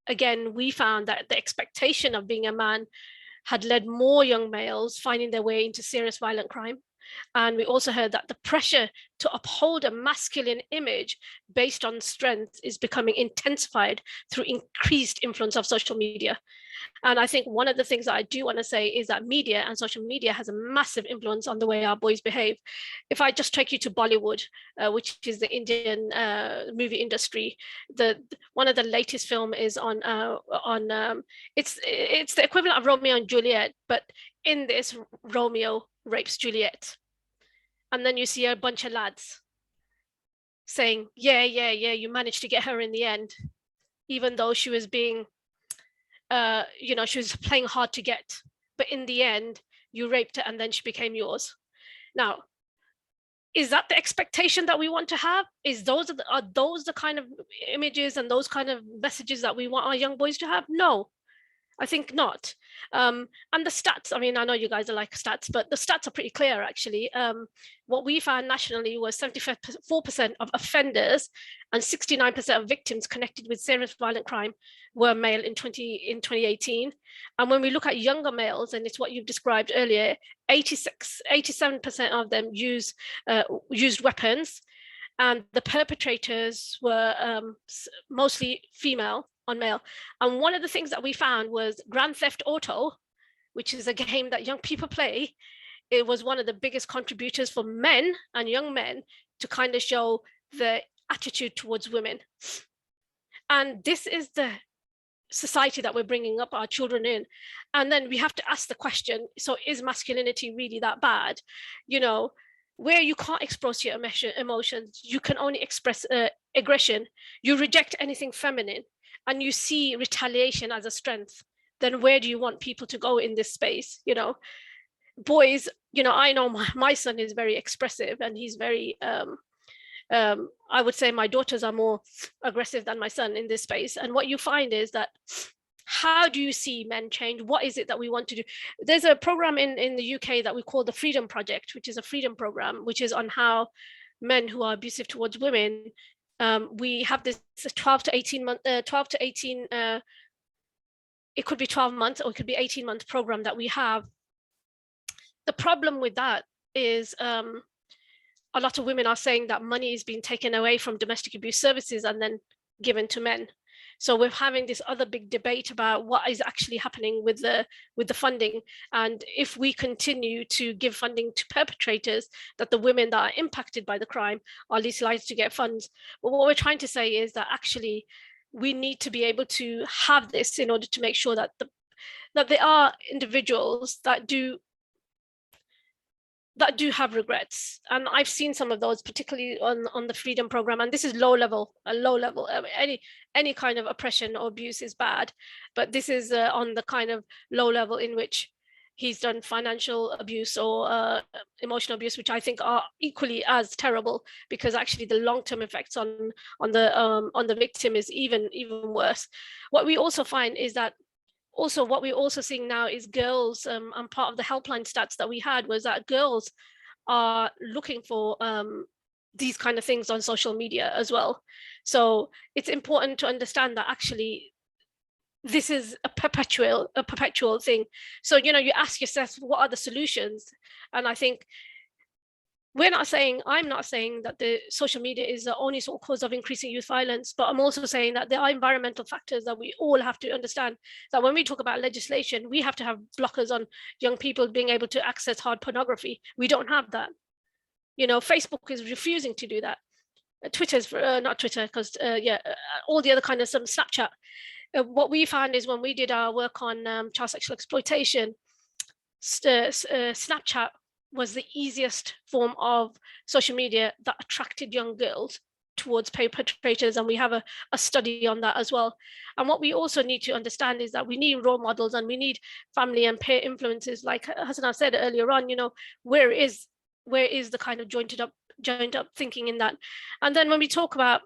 again, we found that the expectation of being a man had led more young males finding their way into serious violent crime. And we also heard that the pressure to uphold a masculine image based on strength is becoming intensified through increased influence of social media. And I think one of the things that I do want to say is that media and social media has a massive influence on the way our boys behave. If I just take you to Bollywood, which is the Indian movie industry, one of the latest film is on it's the equivalent of Romeo and Juliet, but in this, Romeo rapes Juliet, and then you see a bunch of lads saying, yeah, you managed to get her in the end, even though she was being you know, she was playing hard to get, but in the end you raped her and then she became yours. Now, is that the expectation that we want to have? Are those the kind of images and those kind of messages that we want our young boys to have? No, I think not. And the stats, I mean, I know you guys are like stats, but the stats are pretty clear, actually. What we found nationally was 74% of offenders and 69% of victims connected with serious violent crime were male in 2018. And when we look at younger males, and it's what you've described earlier, 87% of them used weapons, and the perpetrators were mostly female on male. And one of the things that we found was Grand Theft Auto, which is a game that young people play. It was one of the biggest contributors for men and young men to kind of show the attitude towards women. And this is the society that we're bringing up our children in. And then we have to ask the question, so is masculinity really that bad? You know, where you can't express your emotions, you can only express aggression, you reject anything feminine, and you see retaliation as a strength, then where do you want people to go in this space? You know, boys, you know, I know my son is very expressive, and he's very, I would say my daughters are more aggressive than my son in this space. And what you find is that, how do you see men change? What is it that we want to do? There's a program in the UK that we call the Freedom Project, which is a freedom program, which is on how men who are abusive towards women, we have this 12 to 18 month, it could be 12 months or it could be 18-month program that we have. The problem with that is a lot of women are saying that money is being taken away from domestic abuse services and then given to men. So we're having this other big debate about what is actually happening with the funding. And if we continue to give funding to perpetrators, that the women that are impacted by the crime are least likely to get funds. But what we're trying to say is that actually we need to be able to have this in order to make sure that there are individuals that do that do have regrets. And I've seen some of those, particularly on the Freedom Program. And this is low level. Any kind of oppression or abuse is bad, but this is on the kind of low level in which he's done financial abuse or emotional abuse, which I think are equally as terrible, because actually the long-term effects on the victim is even worse. What we also find is that what we're also seeing now is girls, and part of the helpline stats that we had was that girls are looking for these kind of things on social media as well. So it's important to understand that actually this is a perpetual thing. So, you ask yourself, what are the solutions? And I think I'm not saying that the social media is the only sort of cause of increasing youth violence, but I'm also saying that there are environmental factors that we all have to understand. That when we talk about legislation, we have to have blockers on young people being able to access hard pornography. We don't have that. Facebook is refusing to do that. Twitter's not Twitter, because all the other kind of some Snapchat. What we found is when we did our work on child sexual exploitation, Snapchat was the easiest form of social media that attracted young girls towards perpetrators, and we have a study on that as well. And what we also need to understand is that we need role models, and we need family and peer influences, like Hasnaa said earlier on. Where is the kind of joined up thinking in that? And then when we talk about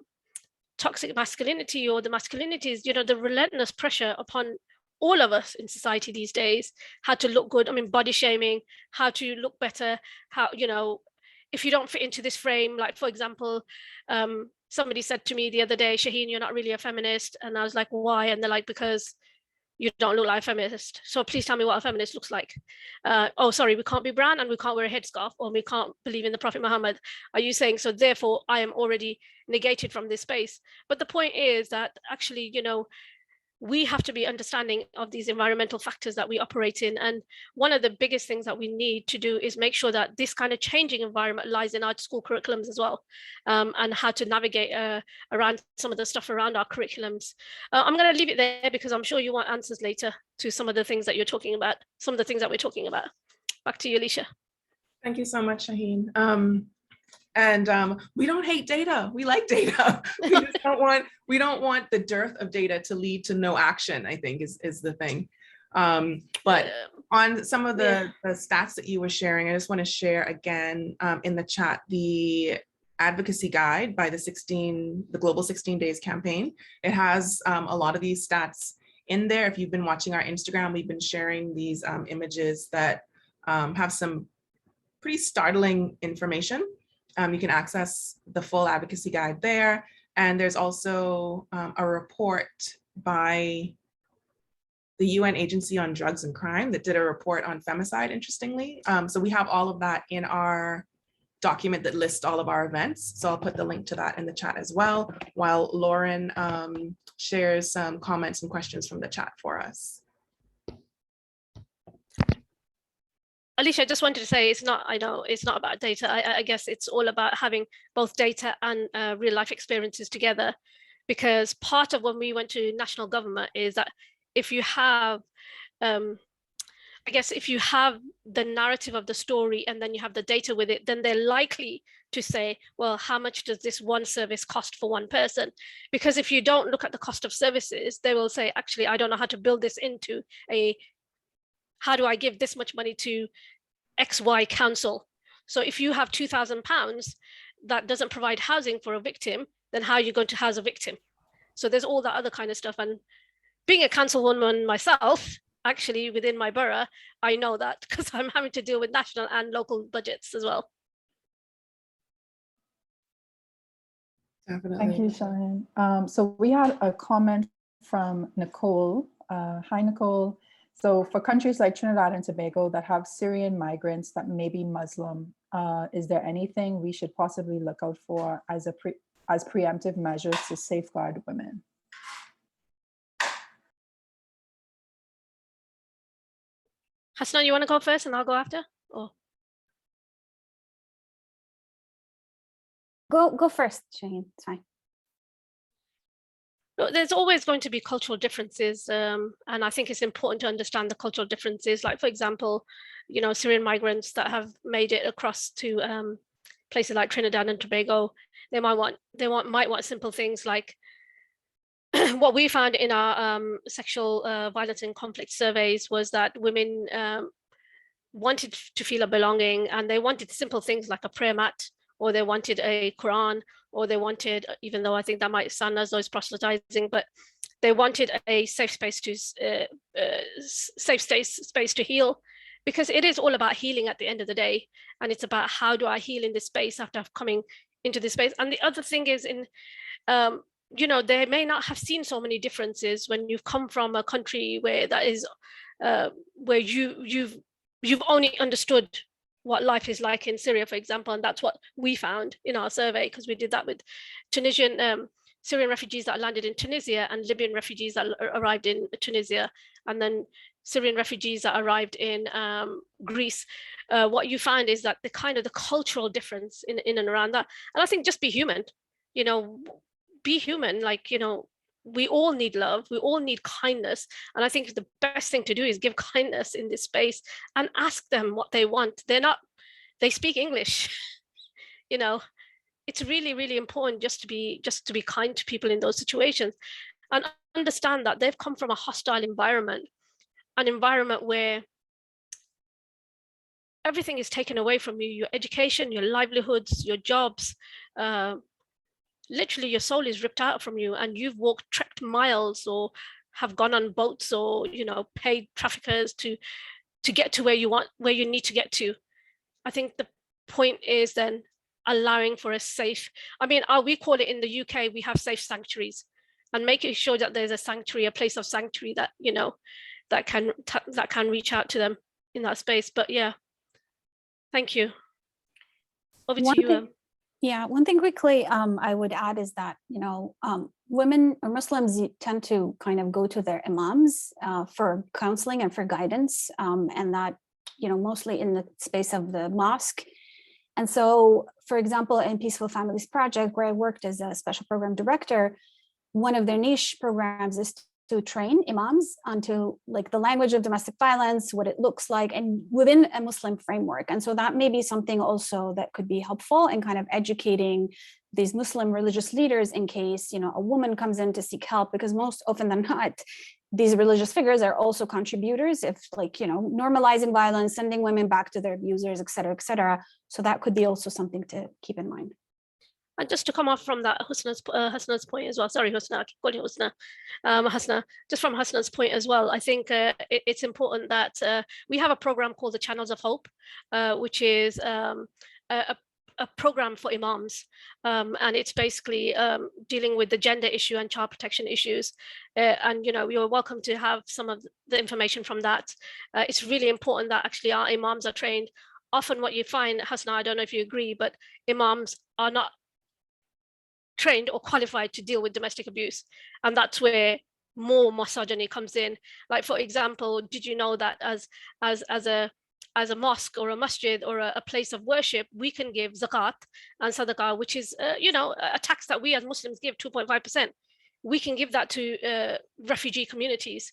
toxic masculinity or the masculinities, the relentless pressure upon all of us in society these days, how to look good. I mean, body shaming, how to look better, how, if you don't fit into this frame, like, for example, somebody said to me the other day, Shaheen, you're not really a feminist. And I was like, why? And they're like, because you don't look like a feminist. So please tell me what a feminist looks like. Oh, sorry, we can't be brown and we can't wear a headscarf, or we can't believe in the Prophet Muhammad. Are you saying, so therefore I am already negated from this space? But the point is that actually, we have to be understanding of these environmental factors that we operate in. And one of the biggest things that we need to do is make sure that this kind of changing environment lies in our school curriculums as well, and how to navigate around some of the stuff around our curriculums. I'm going to leave it there because I'm sure you want answers later to some of the things that you're talking about, some of the things that we're talking about. Back to you, Alicia. Thank you so much, Shaheen. And we don't hate data. We like data. We don't want the dearth of data to lead to no action, I think is the thing. But on some of the stats that you were sharing, I just want to share again in the chat the advocacy guide by the Global 16 Days campaign. It has a lot of these stats in there. If you've been watching our Instagram, we've been sharing these images that have some pretty startling information. You can access the full advocacy guide there. And there's also a report by the UN Agency on Drugs and Crime that did a report on femicide, interestingly. So we have all of that in our document that lists all of our events. So I'll put the link to that in the chat as well, while Lauren shares some comments and questions from the chat for us. Alicia, I just wanted to say I know it's not about data. I guess it's all about having both data and real life experiences together, because part of when we went to national government is that if you have, if you have the narrative of the story and then you have the data with it, then they're likely to say, well, how much does this one service cost for one person? Because if you don't look at the cost of services, they will say, actually, I don't know how to build this into how do I give this much money to XY council? So if you have £2,000 that doesn't provide housing for a victim, then how are you going to house a victim? So there's all that other kind of stuff. And being a councilwoman myself, actually within my borough, I know that because I'm having to deal with national and local budgets as well. Definitely. Thank you, Shahin. So we had a comment from Nicole. Hi, Nicole. So for countries like Trinidad and Tobago that have Syrian migrants that may be Muslim, is there anything we should possibly look out for as preemptive measures to safeguard women? Hasnaa, you want to go first and I'll go after? Or Go first, Shaheen. It's fine. There's always going to be cultural differences, and I think it's important to understand the cultural differences. Like, for example, you know, Syrian migrants that have made it across to places like Trinidad and Tobago, they might want simple things like what we found in our sexual violence and conflict surveys was that women wanted to feel a belonging, and they wanted simple things like a prayer mat, or they wanted a Quran, or they wanted, even though I think that might sound as though it's proselytizing, but they wanted a safe space to space to heal, because it is all about healing at the end of the day, and it's about how do I heal in this space after coming into this space. And the other thing is, in you know, they may not have seen so many differences when you've come from a country where that is where you've only understood what life is like in Syria, for example, and that's what we found in our survey, because we did that with Tunisian Syrian refugees that landed in Tunisia, and Libyan refugees that arrived in Tunisia, and then Syrian refugees that arrived in Greece. What you find is that the cultural difference in and around that, and I think just be human, you know, be human, like, you know, we all need love, we all need kindness, and I think the best thing to do is give kindness in this space and ask them what they want. They speak English. You know, it's really, really important just to be kind to people in those situations, and understand that they've come from a hostile environment, an environment where everything is taken away from you, your education, your livelihoods, your jobs, literally your soul is ripped out from you, and you've trekked miles, or have gone on boats, or, you know, paid traffickers to get to where you need to get to. I think the point is then allowing for a safe, I mean, we call it in the UK, we have safe sanctuaries, and making sure that there's a sanctuary, a place of sanctuary that, you know, that can reach out to them in that space. But yeah, thank you. Over to you. Yeah, one thing quickly I would add is that, you know, women or Muslims tend to kind of go to their imams for counseling and for guidance, and that, you know, mostly in the space of the mosque. And so, for example, in Peaceful Families Project, where I worked as a special program director, one of their niche programs is to train imams onto like the language of domestic violence, what it looks like, and within a Muslim framework. And so that may be something also that could be helpful in kind of educating these Muslim religious leaders in case, you know, a woman comes in to seek help, because most often than not, these religious figures are also contributors, if, like, you know, normalizing violence, sending women back to their abusers, et cetera, et cetera. So that could be also something to keep in mind. And just to come off from that, Hasnaa's point as well. Sorry, Hasnaa, I keep calling you Hasnaa. Hasnaa, just from Hasnaa's point as well, I think it's important that we have a program called the Channels of Hope, which is a program for imams, and it's basically dealing with the gender issue and child protection issues. And, you know, you're welcome to have some of the information from that. It's really important that actually our imams are trained. Often what you find, Hasnaa, I don't know if you agree, but imams are not trained or qualified to deal with domestic abuse, and that's where more misogyny comes in. Like, for example, did you know that as a mosque or a masjid or a place of worship, we can give zakat and sadaqah, which is you know, a tax that we as Muslims give, 2.5%. We can give that to refugee communities,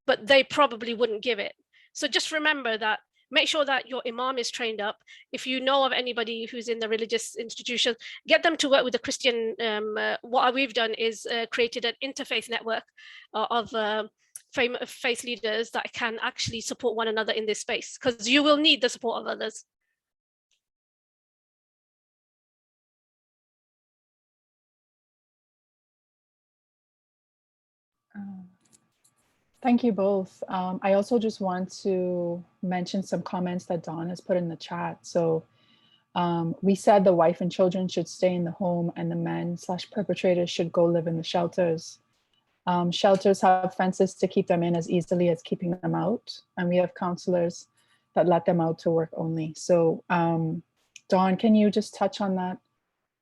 but they probably wouldn't give it. So just remember that. Make sure that your imam is trained up. If you know of anybody who's in the religious institution, get them to work with the Christian. What we've done is created an interfaith network of faith leaders that can actually support one another in this space, because you will need the support of others. Thank you both. I also just want to mention some comments that Dawn has put in the chat. So we said the wife and children should stay in the home, and the men/perpetrators should go live in the shelters. Shelters have fences to keep them in as easily as keeping them out. And we have counselors that let them out to work only. So Dawn, can you just touch on that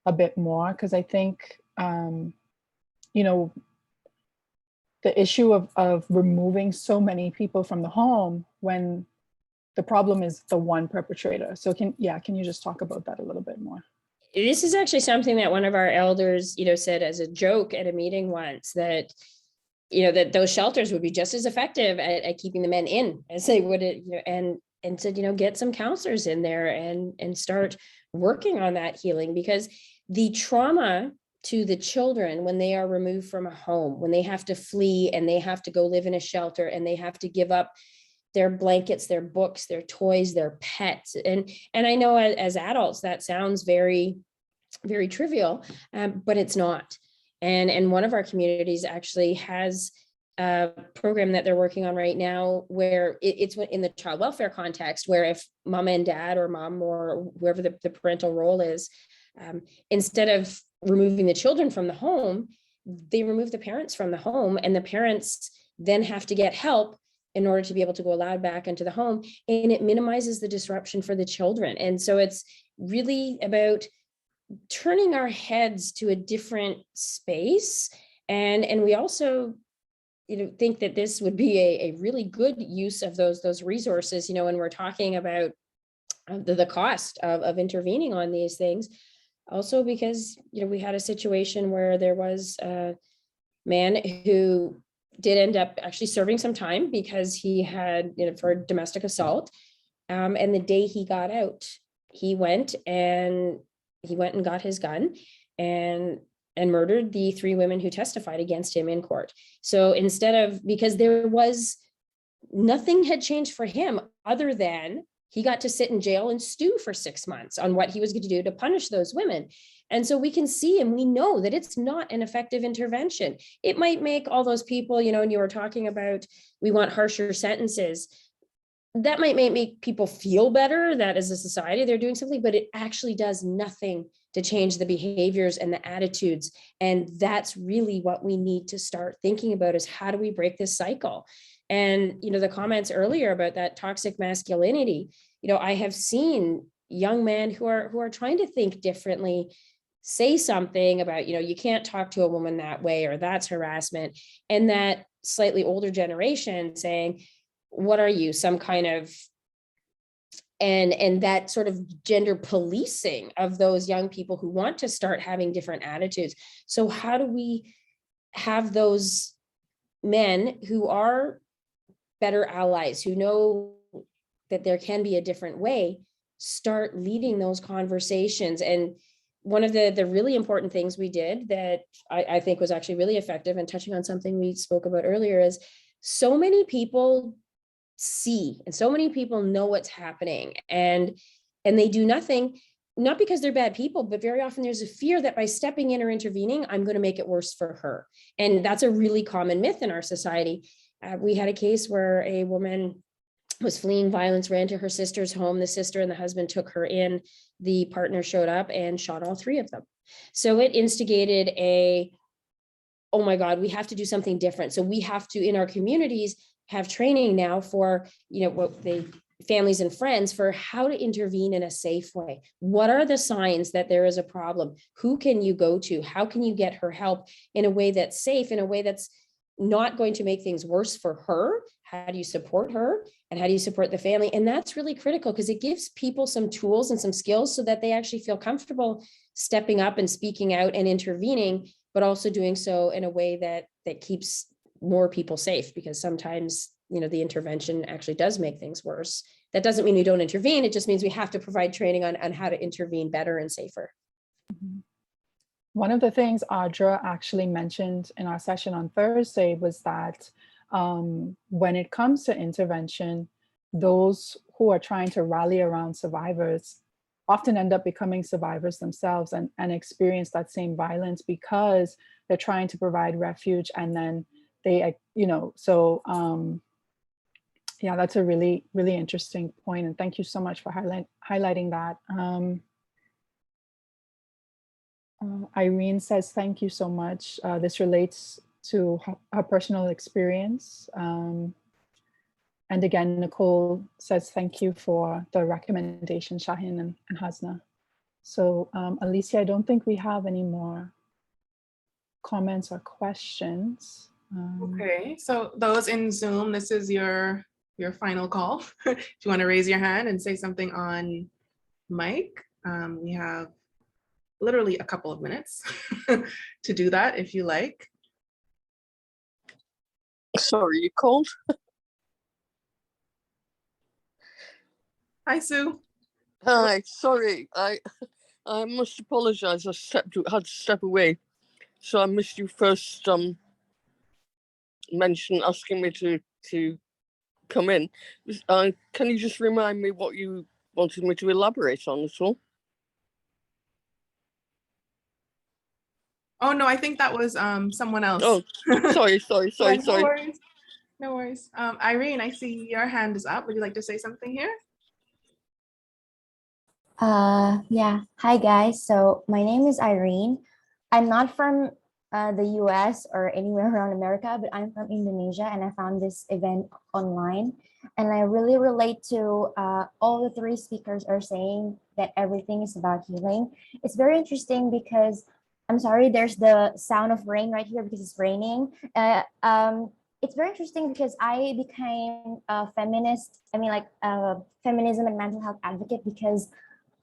a bit more? Because I think, you know, the issue of removing so many people from the home when the problem is the one perpetrator. So can you just talk about that a little bit more? This is actually something that one of our elders, said as a joke at a meeting once, that that those shelters would be just as effective at keeping the men in as they would, and said, get some counselors in there and start working on that healing, because the trauma to the children when they are removed from a home, when they have to flee and they have to go live in a shelter and they have to give up their blankets, their books, their toys, their pets. And I know as adults, that sounds very, very trivial, but it's not. And one of our communities actually has a program that they're working on right now where it's in the child welfare context, where if mom and dad or mom or whoever the parental role is, instead of removing the children from the home, they remove the parents from the home, and the parents then have to get help in order to be able to go allowed back into the home, and it minimizes the disruption for the children. And so it's really about turning our heads to a different space. And we also, think that this would be a really good use of those resources, when we're talking about the cost of intervening on these things. Also because, we had a situation where there was a man who did end up actually serving some time because he had, for domestic assault. And the day he got out, he went and got his gun and murdered the 3 women who testified against him in court. So because there was nothing had changed for him other than he got to sit in jail and stew for 6 months on what he was going to do to punish those women. And so we can see, and we know that it's not an effective intervention. It might make all those people, and you were talking about, we want harsher sentences. That might make people feel better that as a society they're doing something, but it actually does nothing to change the behaviors and the attitudes. And that's really what we need to start thinking about, is how do we break this cycle? And, the comments earlier about that toxic masculinity, I have seen young men who are trying to think differently say something about, you can't talk to a woman that way, or that's harassment. And that slightly older generation saying, what are you, some kind of, and that sort of gender policing of those young people who want to start having different attitudes. So how do we have those men who are better allies, who know that there can be a different way, start leading those conversations? And one of the really important things we did that I think was actually really effective, and touching on something we spoke about earlier, is so many people see and so many people know what's happening, and they do nothing, not because they're bad people, but very often there's a fear that by stepping in or intervening, I'm going to make it worse for her. And that's a really common myth in our society. We had a case where a woman was fleeing violence, ran to her sister's home. The sister and the husband took her in. The partner showed up and shot all 3 of them. So it instigated oh my God, we have to do something different. So we have to, in our communities, have training now for, what the families and friends, for how to intervene in a safe way. What are the signs that there is a problem? Who can you go to? How can you get her help in a way that's safe, in a way that's not going to make things worse for her? How do you support her? And how do you support the family? And that's really critical, because it gives people some tools and some skills so that they actually feel comfortable stepping up and speaking out and intervening, but also doing so in a way that keeps more people safe, because sometimes, the intervention actually does make things worse. That doesn't mean we don't intervene. It just means we have to provide training on how to intervene better and safer. Mm-hmm. One of the things Audra actually mentioned in our session on Thursday was that when it comes to intervention, those who are trying to rally around survivors often end up becoming survivors themselves and experience that same violence, because they're trying to provide refuge, and then they, yeah, that's a really, really interesting point. And thank you so much for highlighting that. Irene says, thank you so much. This relates to her personal experience. And again, Nicole says, thank you for the recommendation, Shahin and Hasnaa. So Alicia, I don't think we have any more comments or questions. Okay, so those in Zoom, this is your final call. Do you want to raise your hand and say something on mic? We have literally a couple of minutes to do that if you like. Sorry, you called? Hi, Sue. Hi, sorry. I must apologise. Had to step away. So I missed you first mention asking me to come in. Can you just remind me what you wanted me to elaborate on at all? Oh no, I think that was someone else. Oh, sorry. Yeah, no worries. No worries. Irene, I see your hand is up. Would you like to say something here? Yeah. Hi, guys. So my name is Irene. I'm not from the US or anywhere around America, but I'm from Indonesia, and I found this event online. And I really relate to all the three speakers are saying that everything is about healing. It's very interesting because, I'm sorry, there's the sound of rain right here because it's raining. It's very interesting because I became a feminist, feminism and mental health advocate because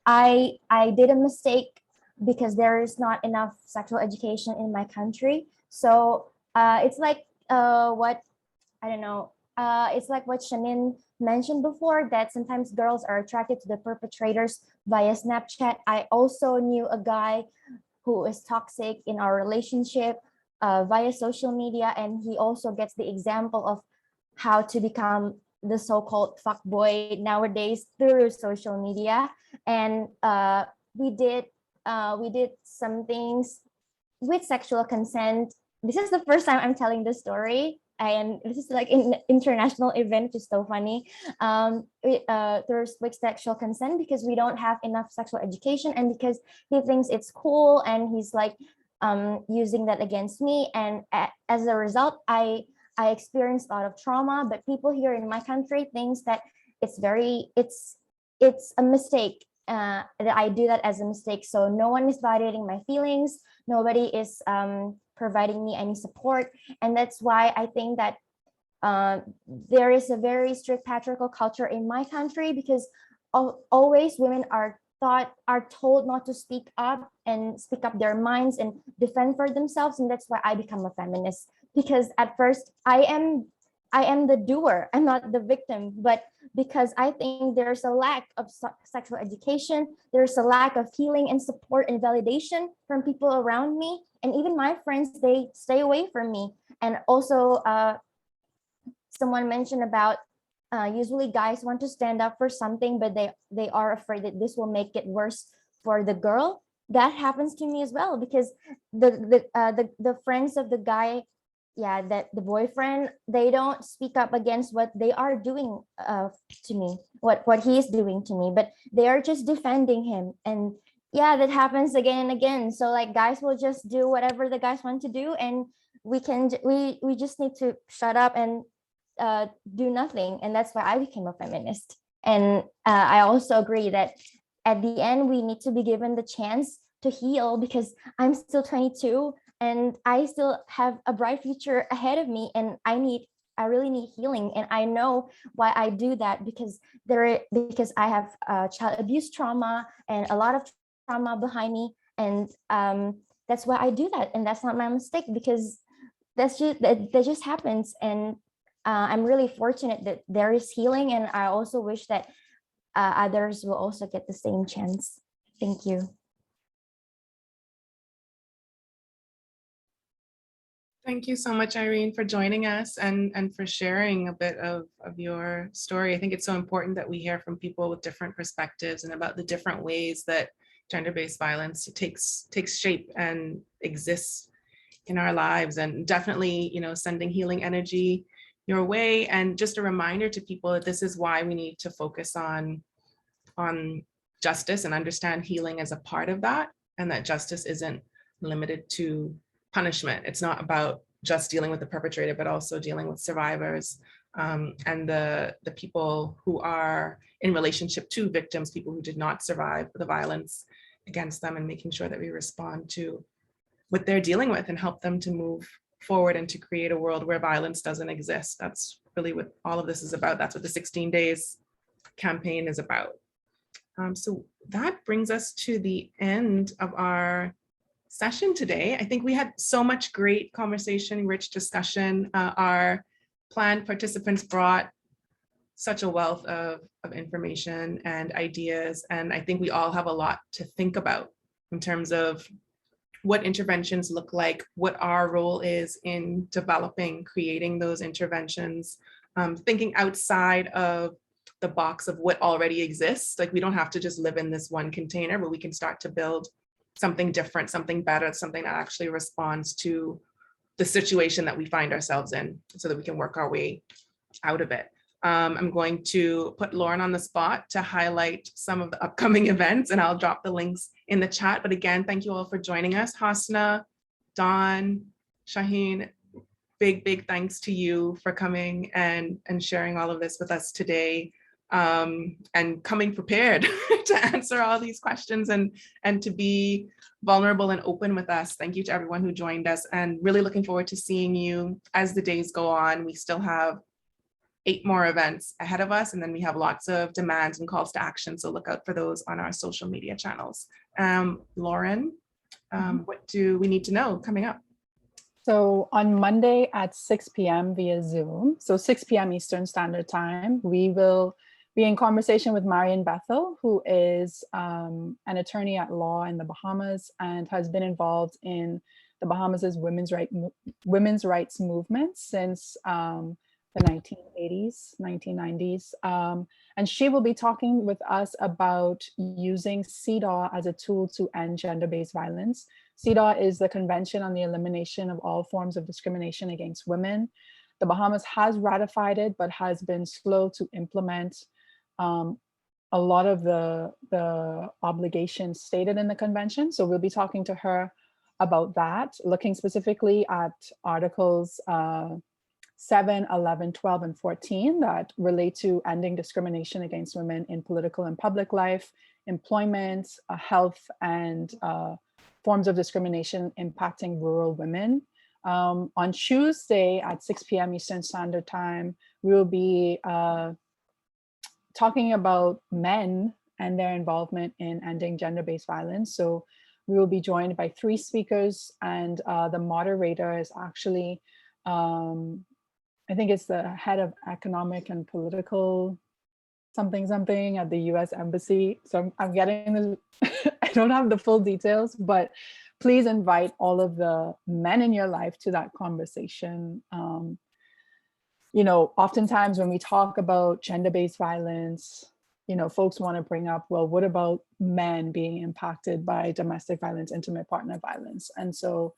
I did a mistake because there is not enough sexual education in my country. So it's like what, I don't know, it's like what Shaheen mentioned before, that sometimes girls are attracted to the perpetrators via Snapchat. I also knew a guy who is toxic in our relationship via social media, and he also gets the example of how to become the so-called fuckboy nowadays through social media. And we did some things with sexual consent. This is the first time I'm telling this story, and this is like an international event, which is so funny. There's with sexual consent because we don't have enough sexual education, and because he thinks it's cool, and he's like using that against me. And as a result, I experienced a lot of trauma, but people here in my country thinks that it's a mistake, that I do that as a mistake. So no one is validating my feelings. Nobody is providing me any support. And that's why I think that there is a very strict patriarchal culture in my country, because always women are told not to speak up and speak up their minds and defend for themselves. And that's why I become a feminist, because at first I am the doer, I'm not the victim. But because I think there's a lack of sexual education, there's a lack of healing and support and validation from people around me, and even my friends, they stay away from me. And also someone mentioned about usually guys want to stand up for something, but they are afraid that this will make it worse for the girl. That happens to me as well, because the friends of the guy, that the boyfriend, they don't speak up against what they are doing to me, what he is doing to me, but they are just defending him. And that happens again and again. So like guys will just do whatever the guys want to do, and we just need to shut up and do nothing. And that's why I became a feminist. And I also agree that at the end we need to be given the chance to heal, because I'm still 22 and I still have a bright future ahead of me, and I really need healing. And I know why I do that, because I have child abuse trauma and a lot of trauma behind me. And that's why I do that. And that's not my mistake, because that just happens. And I'm really fortunate that there is healing, and I also wish that others will also get the same chance. Thank you. Thank you so much, Irene, for joining us and for sharing a bit of your story. I think it's so important that we hear from people with different perspectives and about the different ways that gender-based violence takes shape and exists in our lives. And definitely, sending healing energy your way. And just a reminder to people that this is why we need to focus on justice and understand healing as a part of that, and that justice isn't limited to punishment. It's not about just dealing with the perpetrator, but also dealing with survivors and the people who are in relationship to victims, people who did not survive the violence against them, and making sure that we respond to what they're dealing with and help them to move forward and to create a world where violence doesn't exist. That's really what all of this is about. That's what the 16 Days campaign is about. So that brings us to the end of our session today. I think we had so much great conversation, rich discussion. Our planned participants brought such a wealth of information and ideas. And I think we all have a lot to think about in terms of what interventions look like, what our role is in developing, creating those interventions, thinking outside of the box of what already exists. Like, we don't have to just live in this one container, but we can start to build something different, something better, something that actually responds to the situation that we find ourselves in so that we can work our way out of it. I'm going to put Lauren on the spot to highlight some of the upcoming events, and I'll drop the links in the chat. But again, thank you all for joining us. Hasnaa, Dawn, Shaheen, big thanks to you for coming and sharing all of this with us today, and coming prepared to answer all these questions and to be vulnerable and open with us. Thank you to everyone who joined us, and really looking forward to seeing you as the days go on. We still have 8 more events ahead of us, and then we have lots of demands and calls to action. So look out for those on our social media channels. Lauren, what do we need to know coming up? So on Monday at 6 p.m. via Zoom, so 6 p.m. Eastern Standard Time, we will be in conversation with Marian Bethel, who is an attorney at law in the Bahamas and has been involved in the Bahamas' women's rights movement since the 1980s, 1990s. And she will be talking with us about using CEDAW as a tool to end gender-based violence. CEDAW is the Convention on the Elimination of All Forms of Discrimination Against Women. The Bahamas has ratified it, but has been slow to implement a lot of the obligations stated in the convention. So we'll be talking to her about that, looking specifically at articles 7, 11, 12, and 14 that relate to ending discrimination against women in political and public life, employment, health, and forms of discrimination impacting rural women. On Tuesday at 6 p.m. Eastern Standard Time, we will be talking about men and their involvement in ending gender-based violence. So we will be joined by 3 speakers, and the moderator is actually I think it's the head of economic and political something at the US Embassy. So I'm getting, I don't have the full details, but please invite all of the men in your life to that conversation. You know, oftentimes when we talk about gender-based violence, you know, folks want to bring up, well, what about men being impacted by domestic violence, intimate partner violence? And so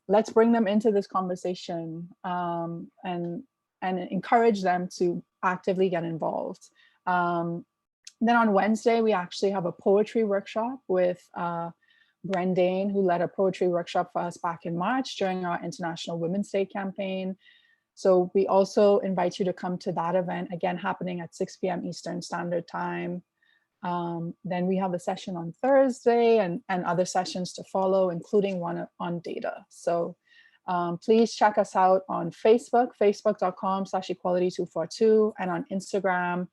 let's bring them into this conversation and encourage them to actively get involved. Then on Wednesday, we actually have a poetry workshop with Brendan, who led a poetry workshop for us back in March during our International Women's Day campaign. So we also invite you to come to that event, again, happening at 6 p.m. Eastern Standard Time. Then we have a session on Thursday and other sessions to follow, including one on data. So please check us out on Facebook, facebook.com/equality242, and on Instagram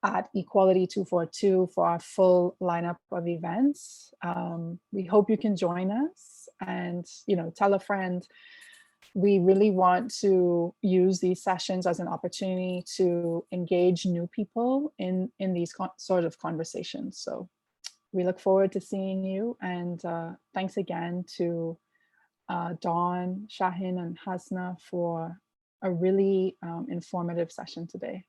at equality242 for our full lineup of events. We hope you can join us, and tell a friend. We really want to use these sessions as an opportunity to engage new people in these sort of conversations. So we look forward to seeing you, and thanks again to Dawn, Shahin, and Hasnaa for a really informative session today.